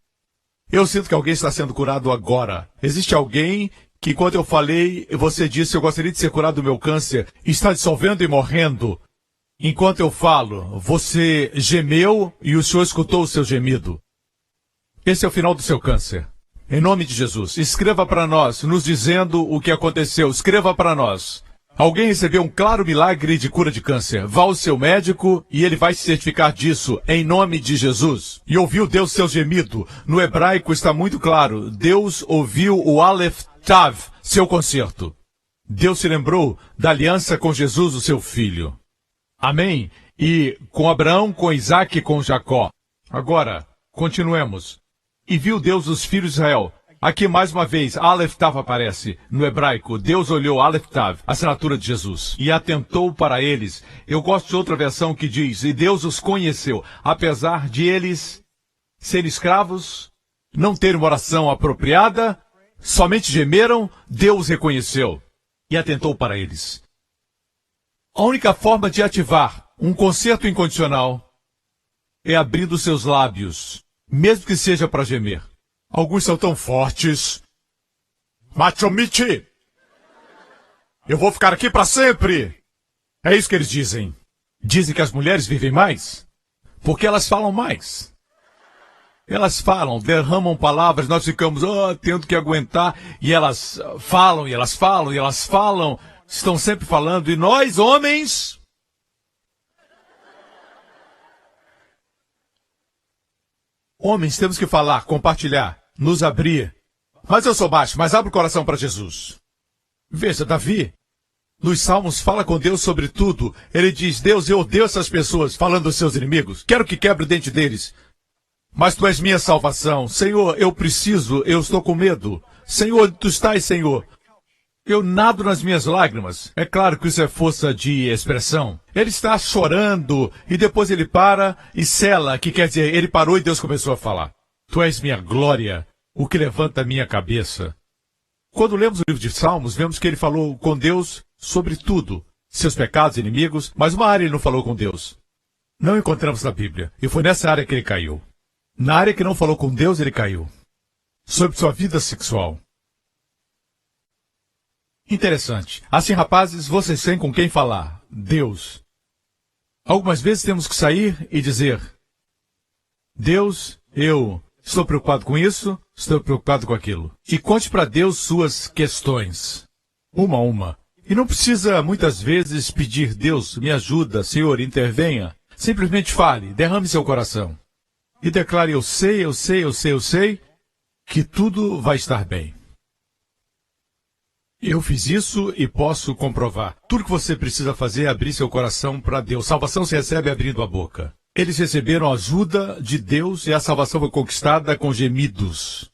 Eu sinto que alguém está sendo curado agora. Existe alguém que, enquanto eu falei, você disse, eu gostaria de ser curado do meu câncer, está dissolvendo e morrendo. Enquanto eu falo, você gemeu e o Senhor escutou o seu gemido. Esse é o final do seu câncer. Em nome de Jesus, escreva para nós, nos dizendo o que aconteceu. Escreva para nós. Alguém recebeu um claro milagre de cura de câncer. Vá ao seu médico e ele vai se certificar disso, em nome de Jesus. E ouviu Deus seu gemido. No hebraico está muito claro. Deus ouviu o Aleph Tav, seu concerto. Deus se lembrou da aliança com Jesus, o seu filho. Amém? E com Abraão, com Isaque e com Jacó. Agora, continuemos. E viu Deus os filhos de Israel. Aqui mais uma vez, Aleph Tav aparece. No hebraico, Deus olhou Aleph Tav, a assinatura de Jesus, e atentou para eles. Eu gosto de outra versão que diz, e Deus os conheceu, apesar de eles serem escravos, não terem uma oração apropriada, somente gemeram, Deus reconheceu e atentou para eles. A única forma de ativar um concerto incondicional é abrindo seus lábios, mesmo que seja para gemer. Alguns são tão fortes. Machomichi! Eu vou ficar aqui para sempre! É isso que eles dizem. Dizem que as mulheres vivem mais, porque elas falam mais. Elas falam, derramam palavras, nós ficamos tendo que aguentar, e elas falam, e elas falam, e elas falam, estão sempre falando, e nós, homens... Homens, temos que falar, compartilhar, nos abrir. Mas eu sou baixo, mas abre o coração para Jesus. Veja, Davi, nos Salmos fala com Deus sobre tudo. Ele diz, Deus, eu odeio essas pessoas, falando dos seus inimigos. Quero que quebre o dente deles. Mas tu és minha salvação. Senhor, eu preciso, eu estou com medo. Senhor, tu estás, Senhor. Eu nado nas minhas lágrimas. É claro que isso é força de expressão. Ele está chorando e depois ele para e sela, que quer dizer, ele parou e Deus começou a falar. Tu és minha glória, o que levanta a minha cabeça. Quando lemos o livro de Salmos, vemos que ele falou com Deus sobre tudo. Seus pecados, inimigos, mas uma área ele não falou com Deus. Não encontramos na Bíblia. E foi nessa área que ele caiu. Na área que não falou com Deus, ele caiu. Sobre sua vida sexual. Interessante. Assim, rapazes, vocês têm com quem falar. Deus. Algumas vezes temos que sair e dizer, Deus, eu Estou preocupado com isso, estou preocupado com aquilo. E conte para Deus suas questões. Uma a uma. E não precisa, muitas vezes, pedir, Deus, me ajuda, Senhor, intervenha. Simplesmente fale, derrame seu coração. E declare, eu sei, que tudo vai estar bem. Eu fiz isso e posso comprovar. Tudo que você precisa fazer é abrir seu coração para Deus. Salvação se recebe abrindo a boca. Eles receberam ajuda de Deus e a salvação foi conquistada com gemidos.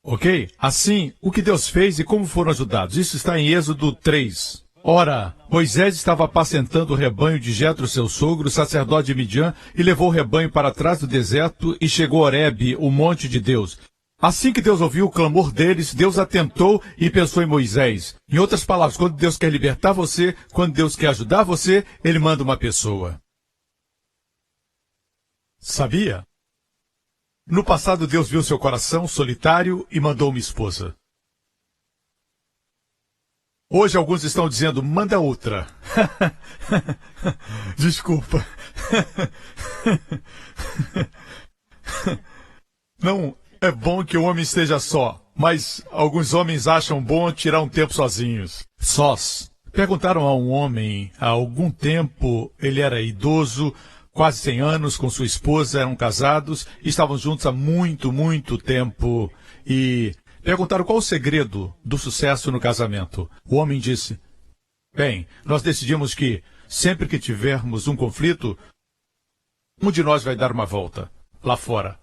Ok? Assim, o que Deus fez e como foram ajudados. Isso está em Êxodo 3. Ora, Moisés estava apacentando o rebanho de Jetro, seu sogro, sacerdote de Midian, e levou o rebanho para trás do deserto e chegou a Horebe, o monte de Deus. Assim que Deus ouviu o clamor deles, Deus atentou e pensou em Moisés. Em outras palavras, quando Deus quer libertar você, quando Deus quer ajudar você, Ele manda uma pessoa. Sabia? No passado, Deus viu seu coração solitário e mandou uma esposa. Hoje, alguns estão dizendo, manda outra. Desculpa. Não é bom que o homem esteja só, mas alguns homens acham bom tirar um tempo sozinhos. Sós. Perguntaram a um homem, há algum tempo, ele era idoso, quase 100 anos, com sua esposa, eram casados, estavam juntos há muito tempo, e perguntaram qual o segredo do sucesso no casamento. O homem disse, bem, nós decidimos que, sempre que tivermos um conflito, um de nós vai dar uma volta, lá fora,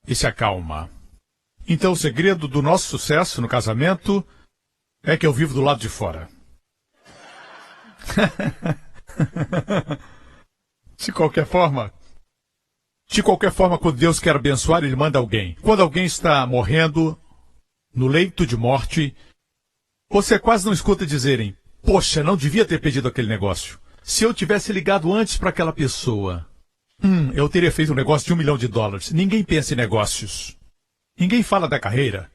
e se acalma. Então o segredo do nosso sucesso no casamento é que eu vivo do lado de fora. De qualquer forma, quando Deus quer abençoar, Ele manda alguém. Quando alguém está morrendo, no leito de morte, você quase não escuta dizerem, poxa, não devia ter pedido aquele negócio. Se eu tivesse ligado antes para aquela pessoa, eu teria feito um negócio de $1 milhão. Ninguém pensa em negócios. Ninguém fala da carreira.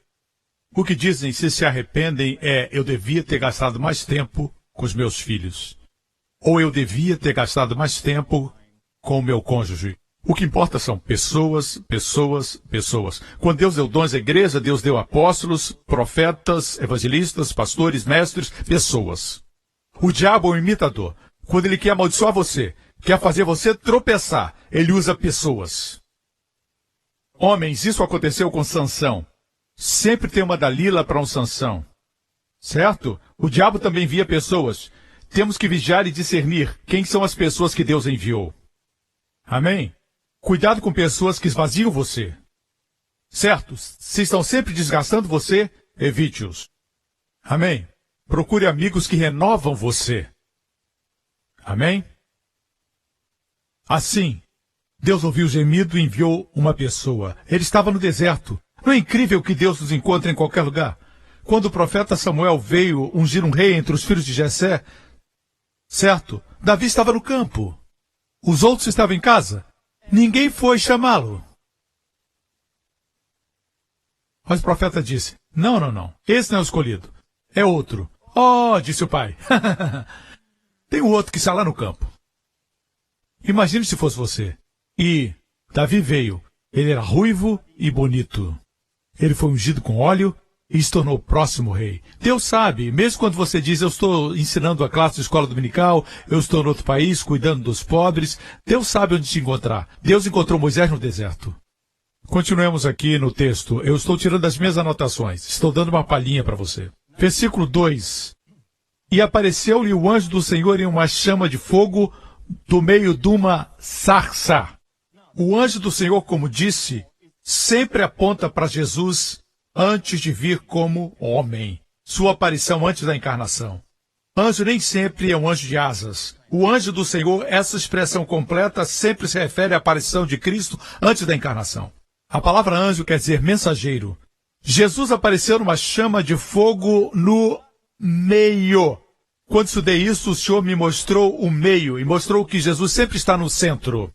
O que dizem, se arrependem, é, eu devia ter gastado mais tempo com os meus filhos. Ou eu devia ter gastado mais tempo com o meu cônjuge. O que importa são pessoas. Quando Deus deu dons à igreja, Deus deu apóstolos, profetas, evangelistas, pastores, mestres, pessoas. O diabo é um imitador. Quando ele quer amaldiçoar você, quer fazer você tropeçar, ele usa pessoas. Homens, isso aconteceu com Sansão. Sempre tem uma Dalila para um Sansão. Certo? O diabo também envia pessoas. Temos que vigiar e discernir quem são as pessoas que Deus enviou. Amém? Cuidado com pessoas que esvaziam você. Certo? Se estão sempre desgastando você, evite-os. Amém? Procure amigos que renovam você. Amém? Assim, Deus ouviu o gemido e enviou uma pessoa. Ele estava no deserto. Não é incrível que Deus nos encontre em qualquer lugar? Quando o profeta Samuel veio ungir um rei entre os filhos de Jessé, certo? Davi estava no campo. Os outros estavam em casa. Ninguém foi chamá-lo. Mas o profeta disse, não. Esse não é o escolhido. É outro. Oh, disse o pai. Tem um outro que está lá no campo. Imagine se fosse você. E Davi veio. Ele era ruivo e bonito. Ele foi ungido com óleo e se tornou o próximo rei. Deus sabe, mesmo quando você diz, eu estou ensinando a classe de escola dominical, eu estou em outro país, cuidando dos pobres, Deus sabe onde te encontrar. Deus encontrou Moisés no deserto. Continuemos aqui no texto. Eu estou tirando as minhas anotações. Estou dando uma palhinha para você. Versículo 2. E apareceu-lhe o anjo do Senhor em uma chama de fogo do meio de uma sarça. O anjo do Senhor, como disse, sempre aponta para Jesus antes de vir como homem. Sua aparição antes da encarnação. Anjo nem sempre é um anjo de asas. O anjo do Senhor, essa expressão completa, sempre se refere à aparição de Cristo antes da encarnação. A palavra anjo quer dizer mensageiro. Jesus apareceu numa chama de fogo no meio. Quando estudei isso, o Senhor me mostrou o meio e mostrou que Jesus sempre está no centro.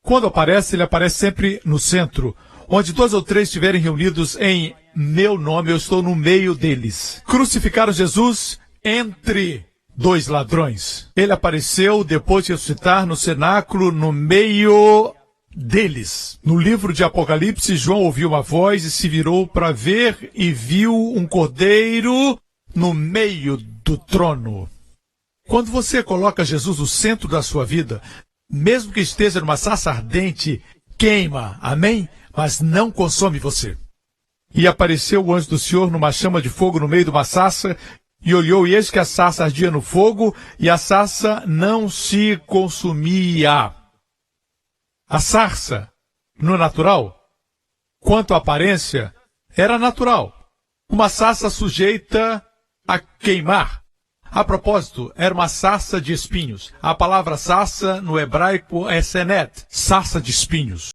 Quando aparece, ele aparece sempre no centro. Onde 2 ou 3 estiverem reunidos em meu nome, eu estou no meio deles. Crucificaram Jesus entre 2 ladrões. Ele apareceu, depois de ressuscitar, no cenáculo, no meio deles. No livro de Apocalipse, João ouviu uma voz e se virou para ver e viu um cordeiro no meio do trono. Quando você coloca Jesus no centro da sua vida, mesmo que esteja numa sarça ardente, queima, amém? Mas não consome você. E apareceu o anjo do Senhor numa chama de fogo no meio de uma sarça, e olhou, e eis que a sarça ardia no fogo, e a sarça não se consumia. A sarça, no natural, quanto à aparência, era natural. Uma sarça sujeita a queimar. A propósito, era uma sarça de espinhos. A palavra sarça no hebraico é senet, sarça de espinhos.